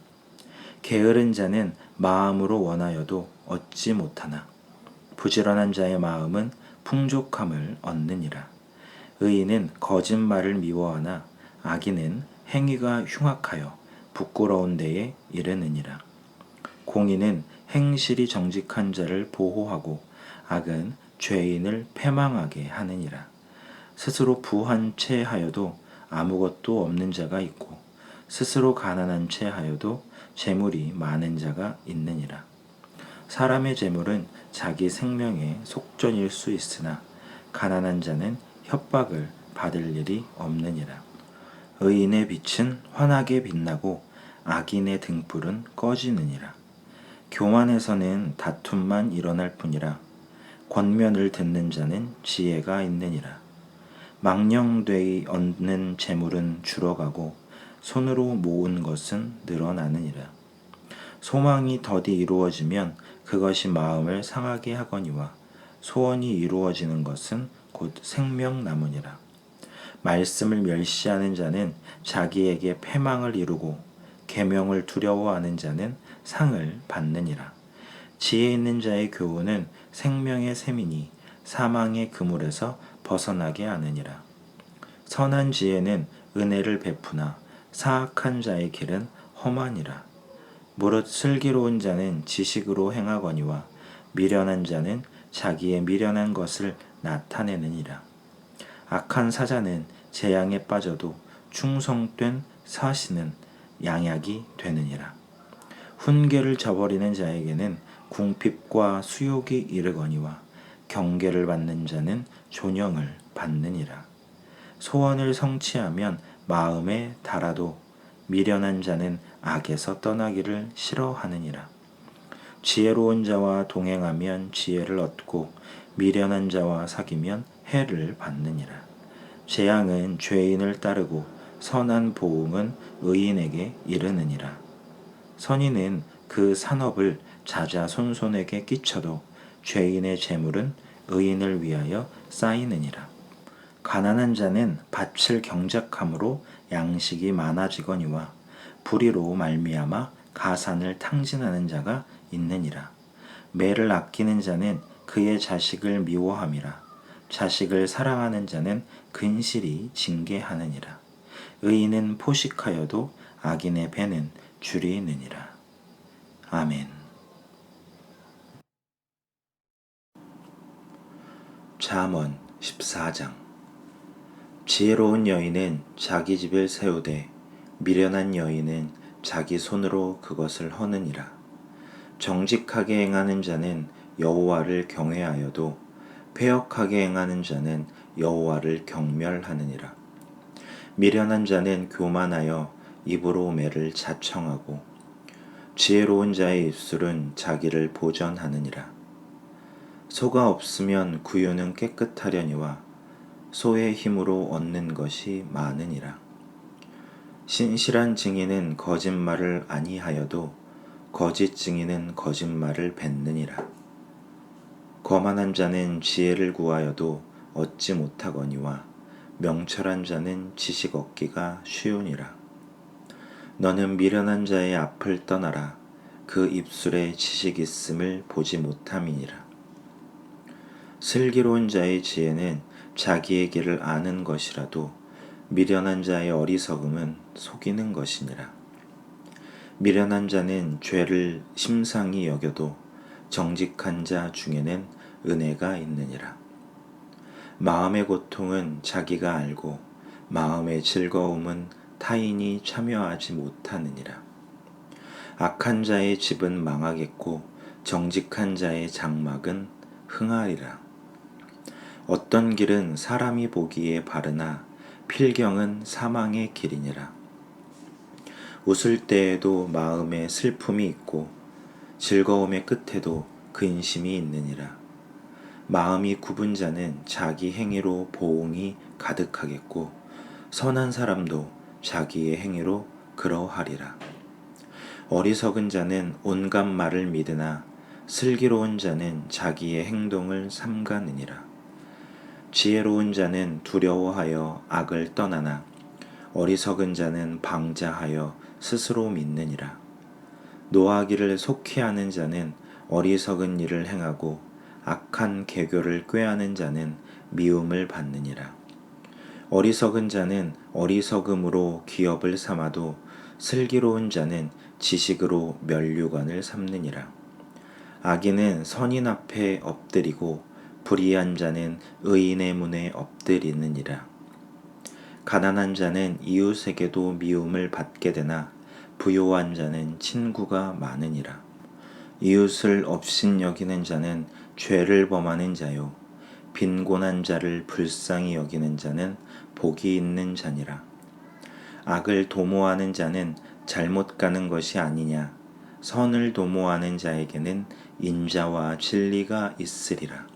게으른 자는 마음으로 원하여도 얻지 못하나 부지런한 자의 마음은 풍족함을 얻느니라. 의인은 거짓말을 미워하나 악인은 행위가 흉악하여 부끄러운 데에 이르느니라. 공의는 행실이 정직한 자를 보호하고 악은 죄인을 패망하게 하느니라. 스스로 부한 채 하여도 아무것도 없는 자가 있고 스스로 가난한 채 하여도 재물이 많은 자가 있느니라. 사람의 재물은 자기 생명의 속전일 수 있으나 가난한 자는 협박을 받을 일이 없느니라. 의인의 빛은 환하게 빛나고 악인의 등불은 꺼지느니라. 교만에서는 다툼만 일어날 뿐이라 권면을 듣는 자는 지혜가 있느니라. 망령되이 얻는 재물은 줄어가고 손으로 모은 것은 늘어나느니라. 소망이 더디 이루어지면 그것이 마음을 상하게 하거니와 소원이 이루어지는 것은 곧 생명나무니라. 말씀을 멸시하는 자는 자기에게 패망을 이루고 계명을 두려워하는 자는 상을 받느니라. 지혜 있는 자의 교훈은 생명의 셈이니 사망의 그물에서 벗어나게 하느니라. 선한 지혜는 은혜를 베푸나 사악한 자의 길은 험하니라. 무릇 슬기로운 자는 지식으로 행하거니와 미련한 자는 자기의 미련한 것을 나타내느니라. 악한 사자는 재앙에 빠져도 충성된 사신은 양약이 되느니라. 훈계를 저버리는 자에게는 궁핍과 수욕이 이르거니와 경계를 받는 자는 존영을 받느니라. 소원을 성취하면 마음에 달아도 미련한 자는 악에서 떠나기를 싫어하느니라. 지혜로운 자와 동행하면 지혜를 얻고 미련한 자와 사귀면 해를 받느니라. 재앙은 죄인을 따르고 선한 보응은 의인에게 이르느니라. 선인은 그 산업을 자자손손에게 끼쳐도 죄인의 재물은 의인을 위하여 쌓이느니라. 가난한 자는 밭을 경작함으로 양식이 많아지거니와 불의로 말미암아 가산을 탕진하는 자가 있느니라. 매를 아끼는 자는 그의 자식을 미워함이라. 자식을 사랑하는 자는 근실히 징계하느니라. 의인은 포식하여도 악인의 배는 줄이느니라. 아멘. 잠언 14장. 지혜로운 여인은 자기 집을 세우되 미련한 여인은 자기 손으로 그것을 허느니라. 정직하게 행하는 자는 여호와를 경외하여도 패역하게 행하는 자는 여호와를 경멸하느니라. 미련한 자는 교만하여 입으로 매를 자청하고 지혜로운 자의 입술은 자기를 보전하느니라. 소가 없으면 구유는 깨끗하려니와 소의 힘으로 얻는 것이 많으니라. 신실한 증인은 거짓말을 아니하여도 거짓 증인은 거짓말을 뱉느니라. 거만한 자는 지혜를 구하여도 얻지 못하거니와 명철한 자는 지식 얻기가 쉬우니라. 너는 미련한 자의 앞을 떠나라. 그 입술에 지식 있음을 보지 못함이니라. 슬기로운 자의 지혜는 자기의 길을 아는 것이라도 미련한 자의 어리석음은 속이는 것이니라. 미련한 자는 죄를 심상히 여겨도 정직한 자 중에는 은혜가 있느니라. 마음의 고통은 자기가 알고 마음의 즐거움은 타인이 참여하지 못하느니라. 악한 자의 집은 망하겠고 정직한 자의 장막은 흥하리라. 어떤 길은 사람이 보기에 바르나 필경은 사망의 길이니라. 웃을 때에도 마음에 슬픔이 있고 즐거움의 끝에도 근심이 있느니라. 마음이 굽은 자는 자기 행위로 보응이 가득하겠고 선한 사람도 자기의 행위로 그러하리라. 어리석은 자는 온갖 말을 믿으나 슬기로운 자는 자기의 행동을 삼가느니라. 지혜로운 자는 두려워하여 악을 떠나나 어리석은 자는 방자하여 스스로 믿느니라. 노하기를 속히 하는 자는 어리석은 일을 행하고 악한 계교를 꾀하는 자는 미움을 받느니라. 어리석은 자는 어리석음으로 기업을 삼아도 슬기로운 자는 지식으로 면류관을 삼느니라. 악인은 선인 앞에 엎드리고 불의한 자는 의인의 문에 엎드리느니라. 가난한 자는 이웃에게도 미움을 받게 되나 부요한 자는 친구가 많으니라. 이웃을 업신여기는 자는 죄를 범하는 자요 빈곤한 자를 불쌍히 여기는 자는 복이 있는 자니라. 악을 도모하는 자는 잘못 가는 것이 아니냐. 선을 도모하는 자에게는 인자와 진리가 있으리라.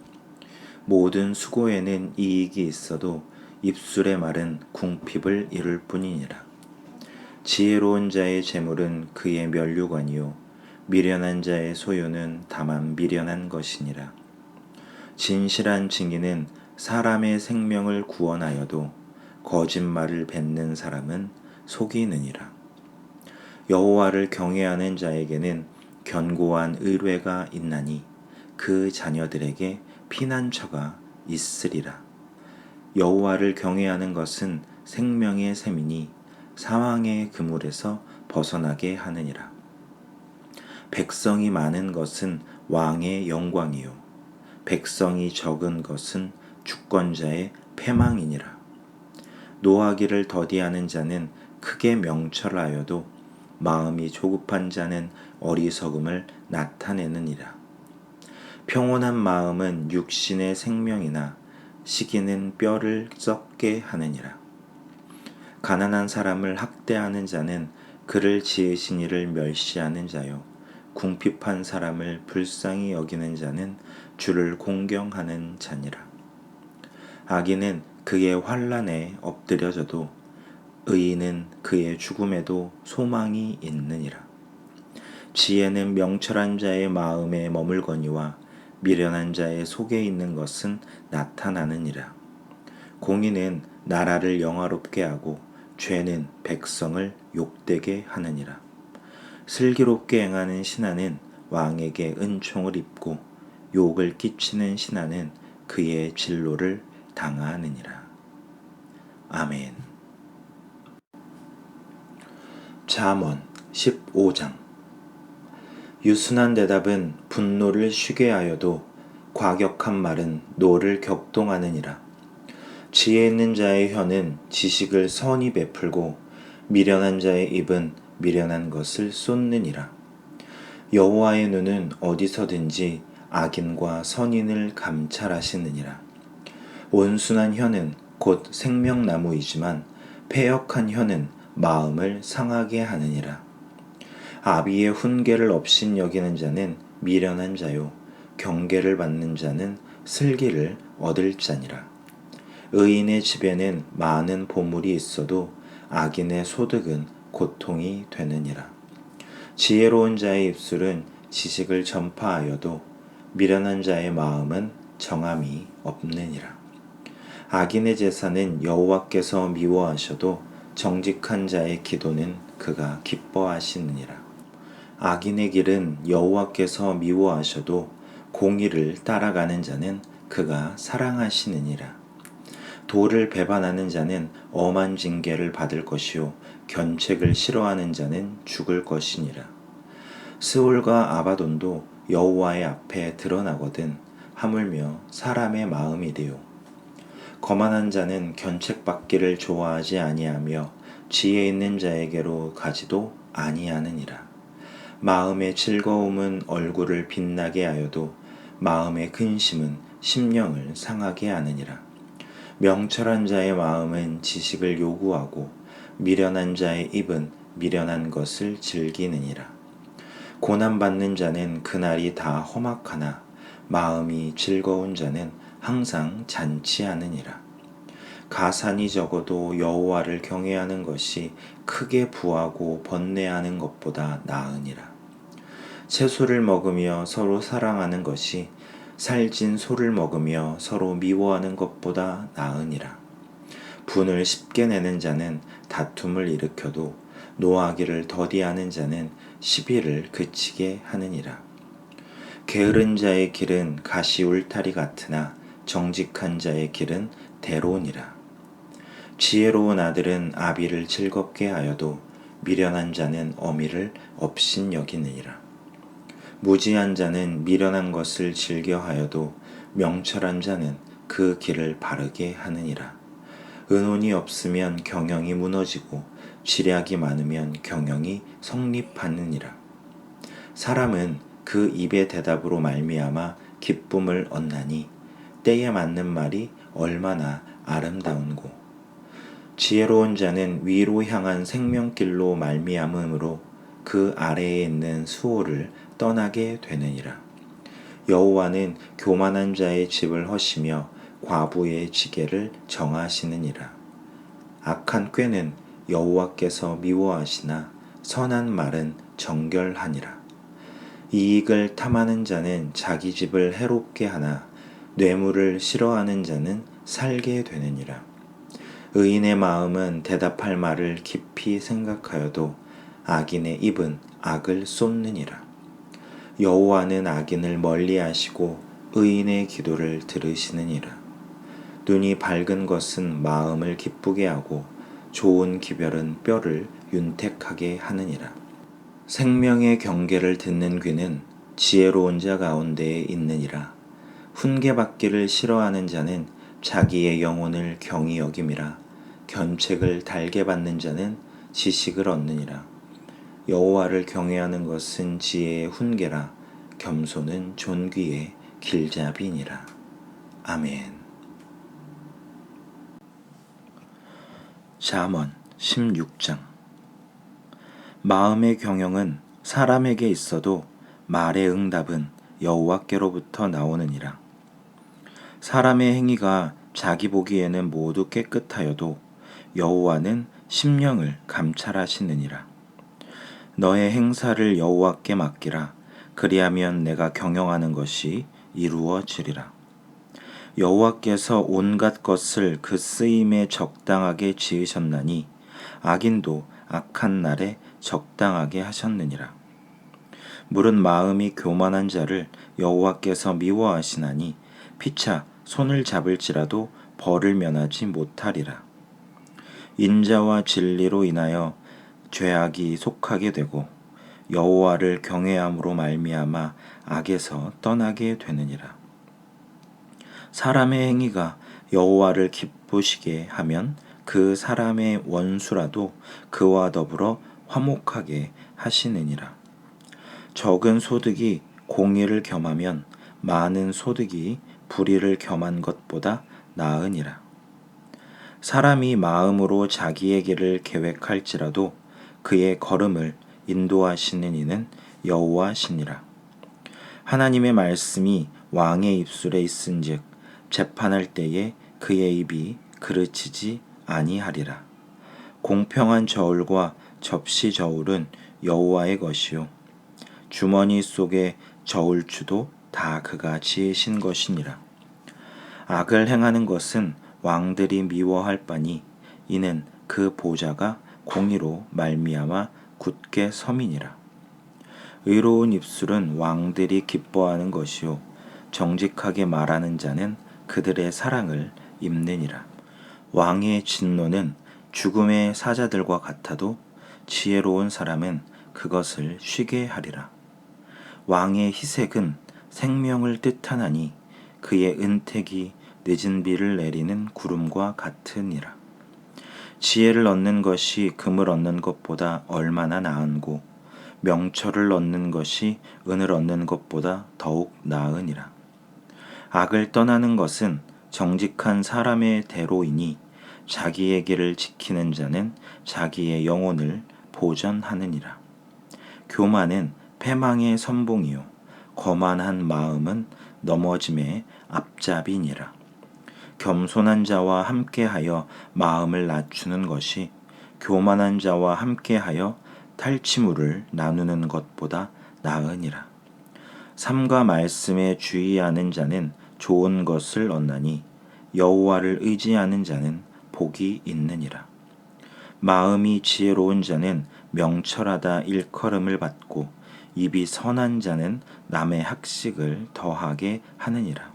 모든 수고에는 이익이 있어도 입술의 말은 궁핍을 이룰 뿐이니라. 지혜로운 자의 재물은 그의 면류관이요 미련한 자의 소유는 다만 미련한 것이니라. 진실한 증인은 사람의 생명을 구원하여도 거짓말을 뱉는 사람은 속이느니라. 여호와를 경외하는 자에게는 견고한 의뢰가 있나니 그 자녀들에게 피난처가 있으리라. 여호와를 경외하는 것은 생명의 샘이니 사망의 그물에서 벗어나게 하느니라. 백성이 많은 것은 왕의 영광이요 백성이 적은 것은 주권자의 패망이니라. 노하기를 더디하는 자는 크게 명철하여도 마음이 조급한 자는 어리석음을 나타내느니라. 평온한 마음은 육신의 생명이나 시기는 뼈를 썩게 하느니라. 가난한 사람을 학대하는 자는 그를 지으신 이를 멸시하는 자요 궁핍한 사람을 불쌍히 여기는 자는 주를 공경하는 자니라. 악인은 그의 환난에 엎드려져도 의인은 그의 죽음에도 소망이 있느니라. 지혜는 명철한 자의 마음에 머물거니와 미련한 자의 속에 있는 것은 나타나느니라. 공의는 나라를 영화롭게 하고 죄는 백성을 욕되게 하느니라. 슬기롭게 행하는 신하는 왕에게 은총을 입고 욕을 끼치는 신하는 그의 진로를 당하느니라. 아멘. 잠언 15장. 유순한 대답은 분노를 쉬게 하여도 과격한 말은 노를 격동하느니라. 지혜 있는 자의 혀는 지식을 선히 베풀고 미련한 자의 입은 미련한 것을 쏟느니라. 여호와의 눈은 어디서든지 악인과 선인을 감찰하시느니라. 온순한 혀는 곧 생명나무이지만 패역한 혀는 마음을 상하게 하느니라. 아비의 훈계를 업신여기는 자는 미련한 자요 경계를 받는 자는 슬기를 얻을 자니라. 의인의 집에는 많은 보물이 있어도 악인의 소득은 고통이 되느니라. 지혜로운 자의 입술은 지식을 전파하여도 미련한 자의 마음은 정함이 없느니라. 악인의 제사는 여호와께서 미워하셔도 정직한 자의 기도는 그가 기뻐하시느니라. 악인의 길은 여호와께서 미워하셔도 공의를 따라가는 자는 그가 사랑하시느니라. 도를 배반하는 자는 엄한 징계를 받을 것이요 견책을 싫어하는 자는 죽을 것이니라. 스올과 아바돈도 여호와의 앞에 드러나거든 하물며 사람의 마음이되요. 거만한 자는 견책받기를 좋아하지 아니하며 지혜 있는 자에게로 가지도 아니하느니라. 마음의 즐거움은 얼굴을 빛나게 하여도 마음의 근심은 심령을 상하게 하느니라. 명철한 자의 마음은 지식을 요구하고 미련한 자의 입은 미련한 것을 즐기느니라. 고난받는 자는 그날이 다 험악하나 마음이 즐거운 자는 항상 잔치하느니라. 가산이 적어도 여호와를 경외하는 것이 크게 부하고 번뇌하는 것보다 나으니라. 채소를 먹으며 서로 사랑하는 것이 살찐 소를 먹으며 서로 미워하는 것보다 나으니라. 분을 쉽게 내는 자는 다툼을 일으켜도 노하기를 더디하는 자는 시비를 그치게 하느니라. 게으른 자의 길은 가시 울타리 같으나 정직한 자의 길은 대로니라. 지혜로운 아들은 아비를 즐겁게 하여도 미련한 자는 어미를 업신여기느니라. 무지한 자는 미련한 것을 즐겨하여도 명철한 자는 그 길을 바르게 하느니라. 은혼이 없으면 경영이 무너지고 지략이 많으면 경영이 성립하느니라. 사람은 그 입의 대답으로 말미암아 기쁨을 얻나니 때에 맞는 말이 얼마나 아름다운고. 지혜로운 자는 위로 향한 생명길로 말미암음으로 그 아래에 있는 수호를 떠나게 되느니라. 여호와는 교만한 자의 집을 허시며 과부의 지게를 정하시느니라. 악한 꾀는 여호와께서 미워하시나 선한 말은 정결하니라. 이익을 탐하는 자는 자기 집을 해롭게 하나 뇌물을 싫어하는 자는 살게 되느니라. 의인의 마음은 대답할 말을 깊이 생각하여도 악인의 입은 악을 쏟느니라. 여호와는 악인을 멀리하시고 의인의 기도를 들으시느니라. 눈이 밝은 것은 마음을 기쁘게 하고 좋은 기별은 뼈를 윤택하게 하느니라. 생명의 경계를 듣는 귀는 지혜로운 자 가운데에 있느니라. 훈계받기를 싫어하는 자는 자기의 영혼을 경히 여김이라. 견책을 달게 받는 자는 지식을 얻느니라. 여호와를 경외하는 것은 지혜의 훈계라. 겸손은 존귀의 길잡이니라. 아멘. 잠언 16장. 마음의 경영은 사람에게 있어도 말의 응답은 여호와께로부터 나오느니라. 사람의 행위가 자기 보기에는 모두 깨끗하여도 여호와는 심령을 감찰하시느니라. 너의 행사를 여호와께 맡기라. 그리하면 내가 경영하는 것이 이루어지리라. 여호와께서 온갖 것을 그 쓰임에 적당하게 지으셨나니 악인도 악한 날에 적당하게 하셨느니라. 물은 마음이 교만한 자를 여호와께서 미워하시나니 피차 손을 잡을지라도 벌을 면하지 못하리라. 인자와 진리로 인하여 죄악이 속하게 되고 여호와를 경외함으로 말미암아 악에서 떠나게 되느니라. 사람의 행위가 여호와를 기쁘시게 하면 그 사람의 원수라도 그와 더불어 화목하게 하시느니라. 적은 소득이 공의를 겸하면 많은 소득이 불의를 겸한 것보다 나으니라. 사람이 마음으로 자기의 길을 계획할지라도 그의 걸음을 인도하시는 이는 여호와시니라. 하나님의 말씀이 왕의 입술에 있은즉 재판할 때에 그의 입이 그르치지 아니하리라. 공평한 저울과 접시 저울은 여호와의 것이요 주머니 속의 저울추도 다 그가 지으신 것이니라. 악을 행하는 것은 왕들이 미워할 바니 이는 그 보좌가 공의로 말미암아 굳게 섬이니라. 의로운 입술은 왕들이 기뻐하는 것이요 정직하게 말하는 자는 그들의 사랑을 입느니라. 왕의 진노는 죽음의 사자들과 같아도 지혜로운 사람은 그것을 쉬게 하리라. 왕의 희색은 생명을 뜻하나니 그의 은택이 늦은 비를 내리는 구름과 같으니라. 지혜를 얻는 것이 금을 얻는 것보다 얼마나 나은고 명철을 얻는 것이 은을 얻는 것보다 더욱 나으니라. 악을 떠나는 것은 정직한 사람의 대로이니 자기의 길을 지키는 자는 자기의 영혼을 보전하느니라. 교만은 패망의 선봉이요 거만한 마음은 넘어짐의 앞잡이니라. 겸손한 자와 함께하여 마음을 낮추는 것이 교만한 자와 함께하여 탈취물을 나누는 것보다 나으니라. 삼가 말씀에 주의하는 자는 좋은 것을 얻나니 여호와를 의지하는 자는 복이 있느니라. 마음이 지혜로운 자는 명철하다 일컬음을 받고 입이 선한 자는 남의 학식을 더하게 하느니라.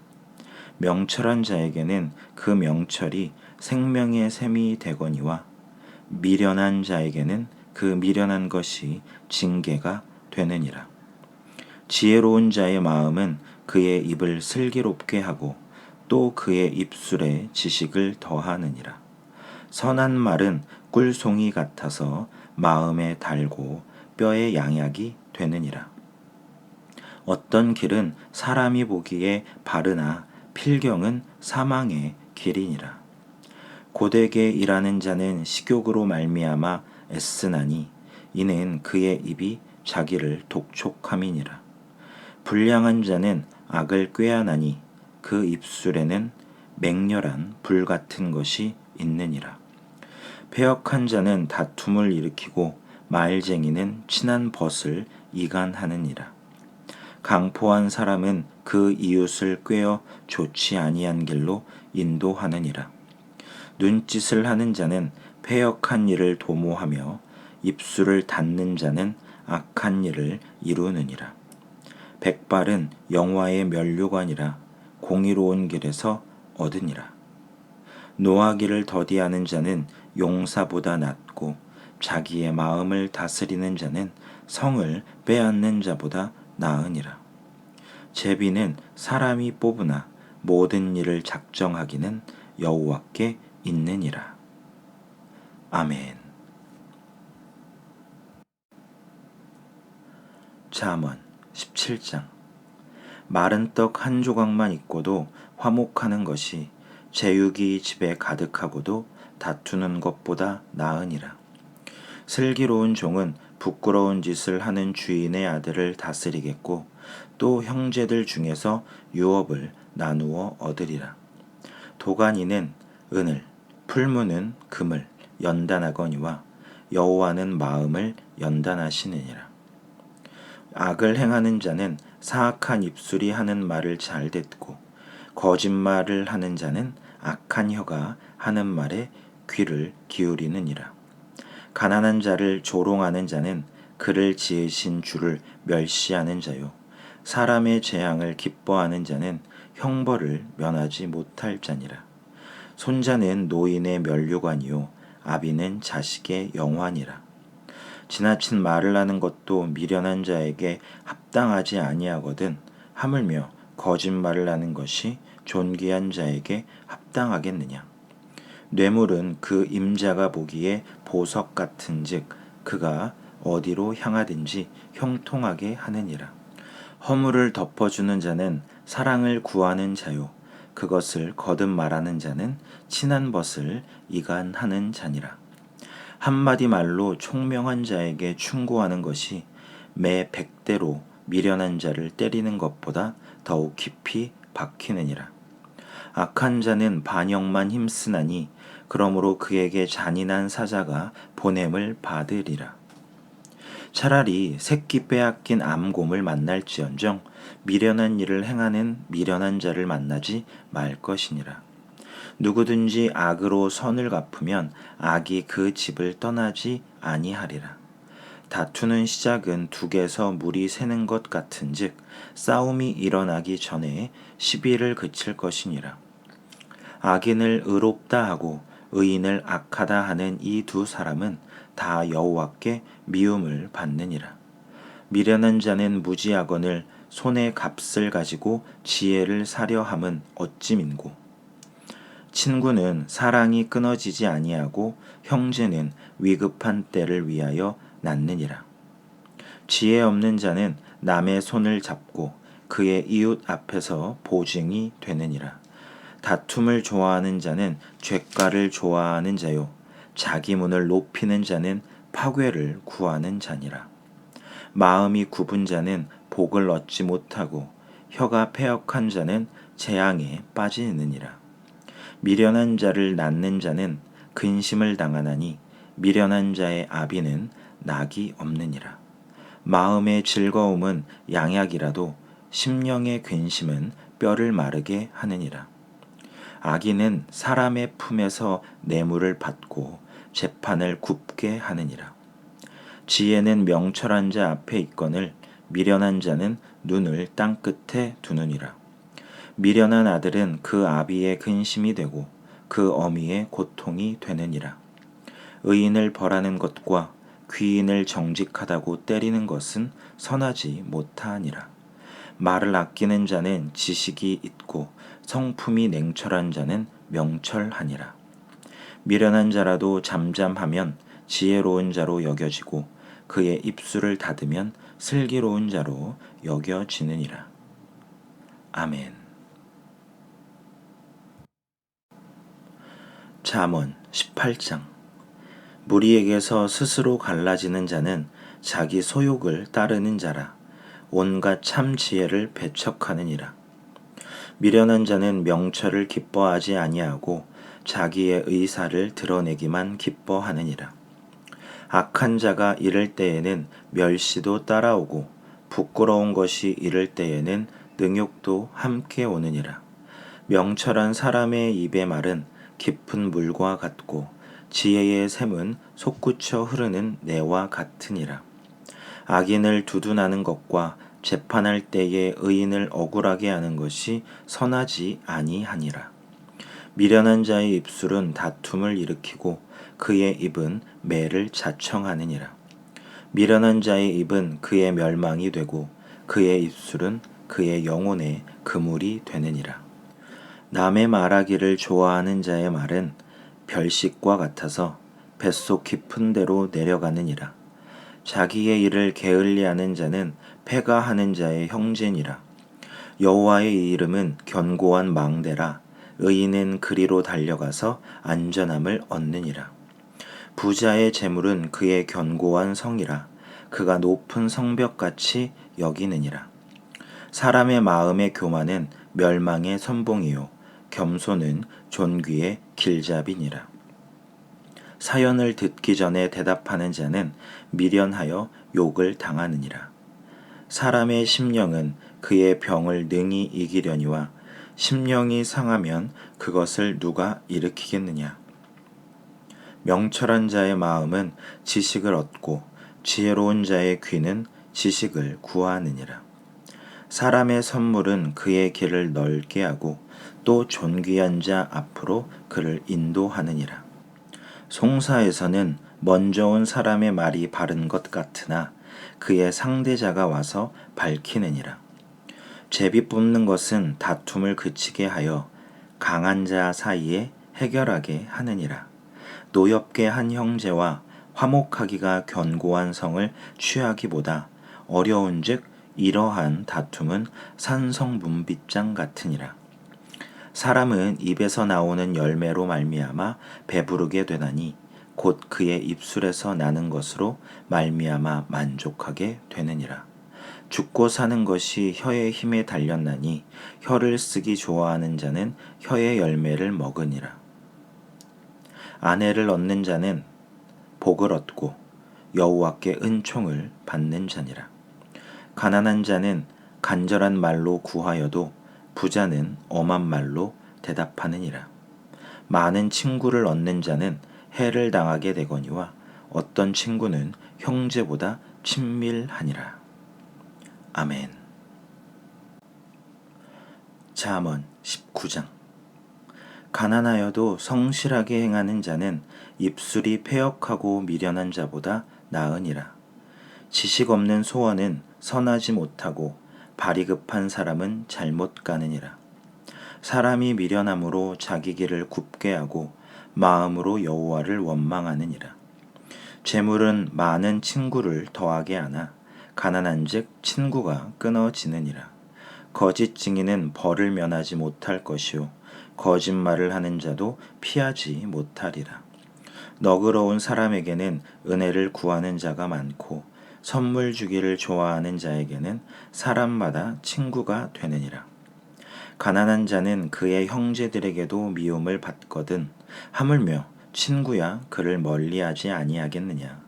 명철한 자에게는 그 명철이 생명의 샘이 되거니와 미련한 자에게는 그 미련한 것이 징계가 되느니라. 지혜로운 자의 마음은 그의 입을 슬기롭게 하고 또 그의 입술에 지식을 더하느니라. 선한 말은 꿀송이 같아서 마음에 달고 뼈에 양약이 되느니라. 어떤 길은 사람이 보기에 바르나 필경은 사망의 길이니라. 고되게 일하는 자는 식욕으로 말미암아 애쓰나니 이는 그의 입이 자기를 독촉함이니라. 불량한 자는 악을 꾀하나니 그 입술에는 맹렬한 불 같은 것이 있느니라. 패역한 자는 다툼을 일으키고 말쟁이는 친한 벗을 이간하느니라. 강포한 사람은 그 이웃을 꾀어 좋지 아니한 길로 인도하느니라. 눈짓을 하는 자는 패역한 일을 도모하며 입술을 닫는 자는 악한 일을 이루느니라. 백발은 영화의 면류관이라 공의로운 길에서 얻으니라. 노하기를 더디하는 자는 용사보다 낫고 자기의 마음을 다스리는 자는 성을 빼앗는 자보다 나으니라. 제비는 사람이 뽑으나 모든 일을 작정하기는 여호와께 있느니라. 아멘. 잠언 17장. 마른 떡 한 조각만 있고도 화목하는 것이 제육이 집에 가득하고도 다투는 것보다 나으니라. 슬기로운 종은 부끄러운 짓을 하는 주인의 아들을 다스리겠고 또 형제들 중에서 유업을 나누어 얻으리라. 도가니는 은을, 풀무는 금을 연단하거니와 여호와는 마음을 연단하시느니라. 악을 행하는 자는 사악한 입술이 하는 말을 잘 듣고 거짓말을 하는 자는 악한 혀가 하는 말에 귀를 기울이느니라. 가난한 자를 조롱하는 자는 그를 지으신 주를 멸시하는 자요 사람의 재앙을 기뻐하는 자는 형벌을 면하지 못할 자니라. 손자는 노인의 면류관이요 아비는 자식의 영환이라. 지나친 말을 하는 것도 미련한 자에게 합당하지 아니하거든 하물며 거짓말을 하는 것이 존귀한 자에게 합당하겠느냐. 뇌물은 그 임자가 보기에 보석 같은즉 그가 어디로 향하든지 형통하게 하느니라. 허물을 덮어주는 자는 사랑을 구하는 자요 그것을 거듭 말하는 자는 친한 벗을 이간하는 자니라. 한마디 말로 총명한 자에게 충고하는 것이 매 100대로 미련한 자를 때리는 것보다 더욱 깊이 박히느니라. 악한 자는 반역만 힘쓰나니 그러므로 그에게 잔인한 사자가 보냄을 받으리라. 차라리 새끼 빼앗긴 암곰을 만날지언정 미련한 일을 행하는 미련한 자를 만나지 말 것이니라. 누구든지 악으로 선을 갚으면 악이 그 집을 떠나지 아니하리라. 다투는 시작은 둑에서 물이 새는 것 같은즉 싸움이 일어나기 전에 시비를 그칠 것이니라. 악인을 의롭다 하고 의인을 악하다 하는 이 두 사람은 다 여호와께 미움을 받느니라. 미련한 자는 무지하거늘 손에 값을 가지고 지혜를 사려 함은 어찌 민고. 친구는 사랑이 끊어지지 아니하고 형제는 위급한 때를 위하여 낳느니라. 지혜 없는 자는 남의 손을 잡고 그의 이웃 앞에서 보증이 되느니라. 다툼을 좋아하는 자는 죗가를 좋아하는 자요 자기 문을 높이는 자는 파괴를 구하는 자니라. 마음이 굽은 자는 복을 얻지 못하고 혀가 패역한 자는 재앙에 빠지느니라. 미련한 자를 낳는 자는 근심을 당하나니 미련한 자의 아비는 낙이 없느니라. 마음의 즐거움은 양약이라도 심령의 근심은 뼈를 마르게 하느니라. 악인은 사람의 품에서 뇌물을 받고 재판을 굽게 하느니라. 지혜는 명철한 자 앞에 있거늘 미련한 자는 눈을 땅 끝에 두느니라. 미련한 아들은 그 아비의 근심이 되고 그 어미의 고통이 되느니라. 의인을 벌하는 것과 귀인을 정직하다고 때리는 것은 선하지 못하니라. 말을 아끼는 자는 지식이 있고 성품이 냉철한 자는 명철하니라. 미련한 자라도 잠잠하면 지혜로운 자로 여겨지고 그의 입술을 닫으면 슬기로운 자로 여겨지느니라. 아멘. 잠언 18장. 무리에게서 스스로 갈라지는 자는 자기 소욕을 따르는 자라. 온갖 참 지혜를 배척하느니라. 미련한 자는 명철을 기뻐하지 아니하고 자기의 의사를 드러내기만 기뻐하느니라. 악한 자가 이를 때에는 멸시도 따라오고 부끄러운 것이 이를 때에는 능욕도 함께 오느니라. 명철한 사람의 입의 말은 깊은 물과 같고 지혜의 샘은 솟구쳐 흐르는 내와 같으니라. 악인을 두둔하는 것과 재판할 때에 의인을 억울하게 하는 것이 선하지 아니하니라. 미련한 자의 입술은 다툼을 일으키고 그의 입은 매를 자청하느니라. 미련한 자의 입은 그의 멸망이 되고 그의 입술은 그의 영혼의 그물이 되느니라. 남의 말하기를 좋아하는 자의 말은 별식과 같아서 뱃속 깊은 데로 내려가느니라. 자기의 일을 게을리하는 자는 패가 하는 자의 형제니라. 여호와의 이름은 견고한 망대라. 의인은 그리로 달려가서 안전함을 얻느니라. 부자의 재물은 그의 견고한 성이라. 그가 높은 성벽같이 여기느니라. 사람의 마음의 교만은 멸망의 선봉이요 겸손은 존귀의 길잡이니라. 사연을 듣기 전에 대답하는 자는 미련하여 욕을 당하느니라. 사람의 심령은 그의 병을 능히 이기려니와 심령이 상하면 그것을 누가 일으키겠느냐. 명철한 자의 마음은 지식을 얻고 지혜로운 자의 귀는 지식을 구하느니라. 사람의 선물은 그의 길을 넓게 하고 또 존귀한 자 앞으로 그를 인도하느니라. 송사에서는 먼저 온 사람의 말이 바른 것 같으나 그의 상대자가 와서 밝히느니라. 제비 뽑는 것은 다툼을 그치게 하여 강한 자 사이에 해결하게 하느니라. 노엽게 한 형제와 화목하기가 견고한 성을 취하기보다 어려운즉 이러한 다툼은 산성문빗장 같으니라. 사람은 입에서 나오는 열매로 말미암아 배부르게 되나니 곧 그의 입술에서 나는 것으로 말미암아 만족하게 되느니라. 죽고 사는 것이 혀의 힘에 달렸나니 혀를 쓰기 좋아하는 자는 혀의 열매를 먹으니라. 아내를 얻는 자는 복을 얻고 여호와께 은총을 받는 자니라. 가난한 자는 간절한 말로 구하여도 부자는 엄한 말로 대답하느니라. 많은 친구를 얻는 자는 해를 당하게 되거니와 어떤 친구는 형제보다 친밀하니라. 아멘. 잠언 19장. 가난하여도 성실하게 행하는 자는 입술이 패역하고 미련한 자보다 나으니라. 지식 없는 소원은 선하지 못하고 발이 급한 사람은 잘못 가느니라. 사람이 미련함으로 자기 길을 굽게 하고 마음으로 여호와를 원망하느니라. 재물은 많은 친구를 더하게 하나 가난한즉 친구가 끊어지느니라. 거짓 증인은 벌을 면하지 못할 것이요 거짓말을 하는 자도 피하지 못하리라. 너그러운 사람에게는 은혜를 구하는 자가 많고 선물 주기를 좋아하는 자에게는 사람마다 친구가 되느니라. 가난한 자는 그의 형제들에게도 미움을 받거든 하물며 친구야 그를 멀리하지 아니하겠느냐.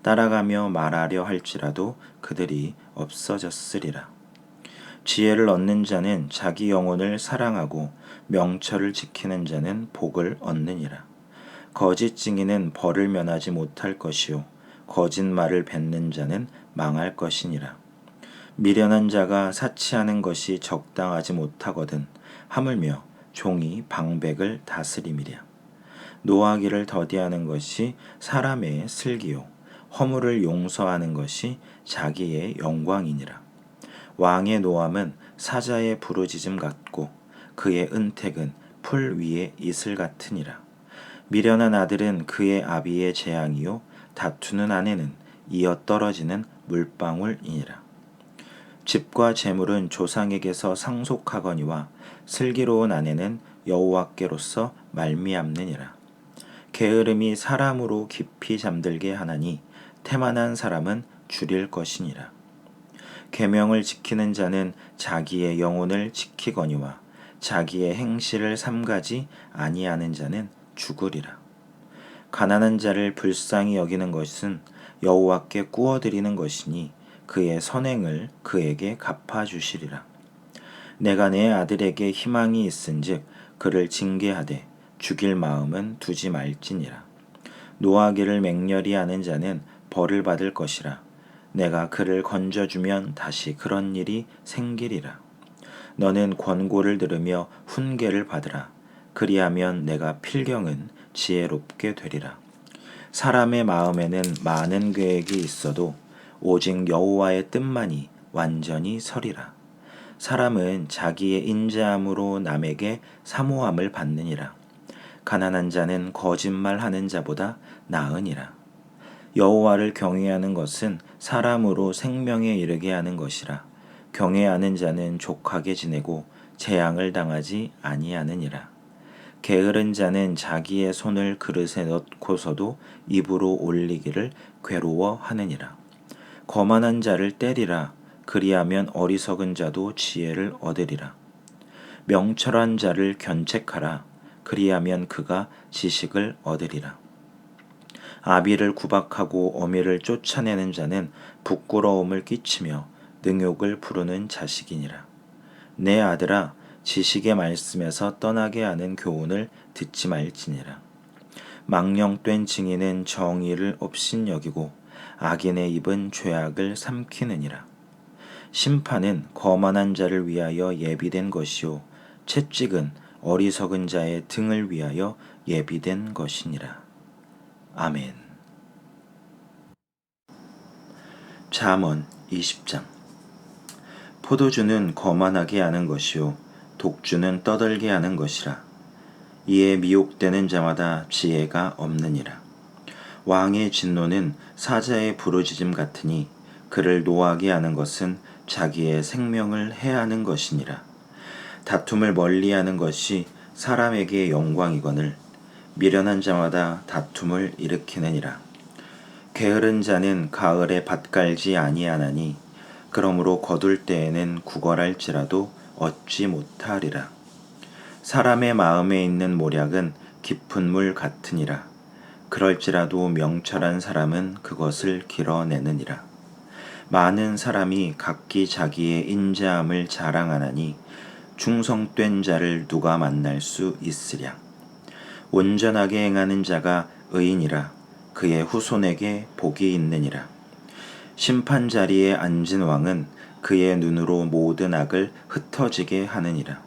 따라가며 말하려 할지라도 그들이 없어졌으리라. 지혜를 얻는 자는 자기 영혼을 사랑하고 명철을 지키는 자는 복을 얻느니라. 거짓 증인은 벌을 면하지 못할 것이요 거짓말을 뱉는 자는 망할 것이니라. 미련한 자가 사치하는 것이 적당하지 못하거든 하물며 종이 방백을 다스림이랴. 노하기를 더디하는 것이 사람의 슬기요 허물을 용서하는 것이 자기의 영광이니라. 왕의 노함은 사자의 부르짖음 같고 그의 은택은 풀 위의 이슬 같으니라. 미련한 아들은 그의 아비의 재앙이요 다투는 아내는 이어 떨어지는 물방울이니라. 집과 재물은 조상에게서 상속하거니와 슬기로운 아내는 여호와께로서 말미암느니라. 게으름이 사람으로 깊이 잠들게 하나니 태만한 사람은 줄일 것이니라. 계명을 지키는 자는 자기의 영혼을 지키거니와 자기의 행실을 삼가지 아니하는 자는 죽으리라. 가난한 자를 불쌍히 여기는 것은 여호와께 꾸어드리는 것이니 그의 선행을 그에게 갚아주시리라. 내가 내 아들에게 희망이 있은즉 그를 징계하되 죽일 마음은 두지 말지니라. 노하기를 맹렬히 하는 자는 벌을 받을 것이라. 내가 그를 건져주면 다시 그런 일이 생기리라. 너는 권고를 들으며 훈계를 받으라. 그리하면 내가 필경은 지혜롭게 되리라. 사람의 마음에는 많은 계획이 있어도 오직 여호와의 뜻만이 완전히 서리라. 사람은 자기의 인자함으로 남에게 사모함을 받느니라. 가난한 자는 거짓말하는 자보다 나으니라. 여호와를 경외하는 것은 사람으로 생명에 이르게 하는 것이라. 경외하는 자는 족하게 지내고 재앙을 당하지 아니하느니라. 게으른 자는 자기의 손을 그릇에 넣고서도 입으로 올리기를 괴로워하느니라. 거만한 자를 때리라. 그리하면 어리석은 자도 지혜를 얻으리라. 명철한 자를 견책하라. 그리하면 그가 지식을 얻으리라. 아비를 구박하고 어미를 쫓아내는 자는 부끄러움을 끼치며 능욕을 부르는 자식이니라. 내 아들아, 지식의 말씀에서 떠나게 하는 교훈을 듣지 말지니라. 망령된 증인은 정의를 업신여기고 악인의 입은 죄악을 삼키느니라. 심판은 거만한 자를 위하여 예비된 것이요 채찍은 어리석은 자의 등을 위하여 예비된 것이니라. 아멘. 잠언 20장. 포도주는 거만하게 하는 것이요 독주는 떠들게 하는 것이라. 이에 미혹되는 자마다 지혜가 없느니라. 왕의 진노는 사자의 부르짖음 같으니 그를 노하게 하는 것은 자기의 생명을 해하는 것이니라. 다툼을 멀리하는 것이 사람에게 영광이거늘 미련한 자마다 다툼을 일으키느니라. 게으른 자는 가을에 밭 갈지 아니하나니 그러므로 거둘 때에는 구걸할지라도 얻지 못하리라. 사람의 마음에 있는 모략은 깊은 물 같으니라. 그럴지라도 명철한 사람은 그것을 길어내느니라. 많은 사람이 각기 자기의 인자함을 자랑하나니 충성된 자를 누가 만날 수 있으랴. 온전하게 행하는 자가 의인이라. 그의 후손에게 복이 있느니라. 심판 자리에 앉은 왕은 그의 눈으로 모든 악을 흩어지게 하느니라.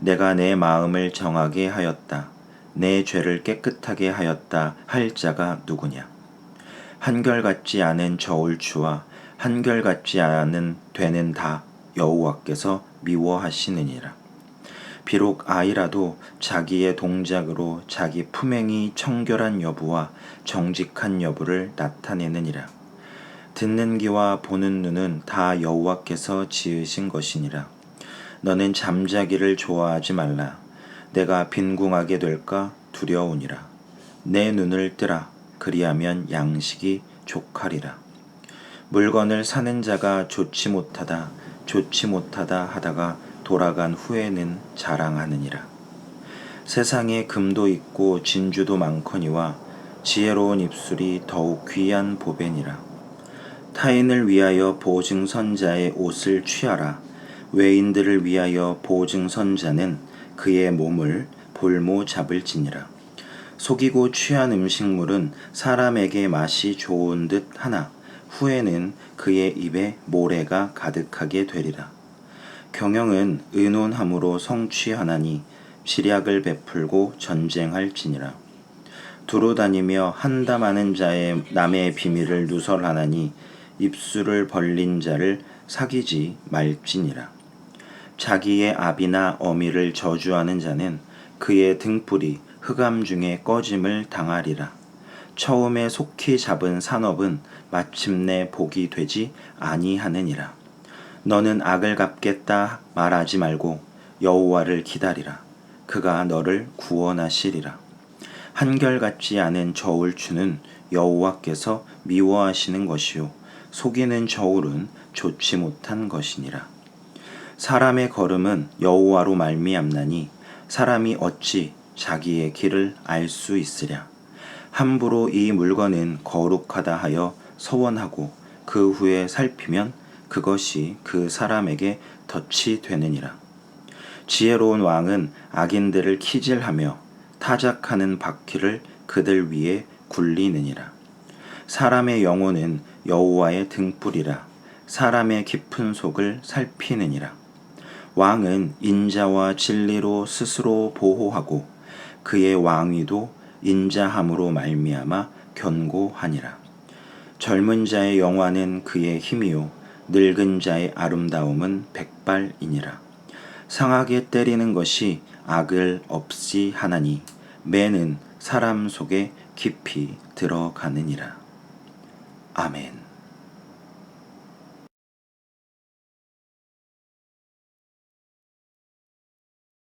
내가 내 마음을 정하게 하였다. 내 죄를 깨끗하게 하였다 할 자가 누구냐. 한결같지 않은 저울추와 한결같지 않은 되는 다 여호와께서 미워하시느니라. 비록 아이라도 자기의 동작으로 자기 품행이 청결한 여부와 정직한 여부를 나타내느니라. 듣는 귀와 보는 눈은 다 여호와께서 지으신 것이니라. 너는 잠자기를 좋아하지 말라. 내가 빈궁하게 될까 두려우니라. 내 눈을 뜨라. 그리하면 양식이 족하리라. 물건을 사는 자가 좋지 못하다 하다가 돌아간 후에는 자랑하느니라. 세상에 금도 있고 진주도 많거니와 지혜로운 입술이 더욱 귀한 보배니라. 타인을 위하여 보증선자의 옷을 취하라. 외인들을 위하여 보증선자는 그의 몸을 볼모 잡을지니라. 속이고 취한 음식물은 사람에게 맛이 좋은 듯 하나 후에는 그의 입에 모래가 가득하게 되리라. 경영은 의논함으로 성취하나니 지략을 베풀고 전쟁할지니라. 두루 다니며 한담하는 자의 남의 비밀을 누설하나니 입술을 벌린 자를 사귀지 말지니라. 자기의 아비나 어미를 저주하는 자는 그의 등불이 흑암 중에 꺼짐을 당하리라. 처음에 속히 잡은 산업은 마침내 복이 되지 아니하느니라. 너는 악을 갚겠다 말하지 말고 여호와를 기다리라. 그가 너를 구원하시리라. 한결같지 않은 저울추는 여호와께서 미워하시는 것이요 속이는 저울은 좋지 못한 것이니라. 사람의 걸음은 여호와로 말미암나니 사람이 어찌 자기의 길을 알 수 있으랴. 함부로 이 물건은 거룩하다 하여 서원하고 그 후에 살피면 그것이 그 사람에게 덫이 되느니라. 지혜로운 왕은 악인들을 키질하며 타작하는 바퀴를 그들 위에 굴리느니라. 사람의 영혼은 여호와의 등불이라. 사람의 깊은 속을 살피느니라. 왕은 인자와 진리로 스스로 보호하고 그의 왕위도 인자함으로 말미암아 견고하니라. 젊은 자의 영화는 그의 힘이요 늙은 자의 아름다움은 백발이니라. 상하게 때리는 것이 악을 없이 하나니 매는 사람 속에 깊이 들어가느니라. 아멘.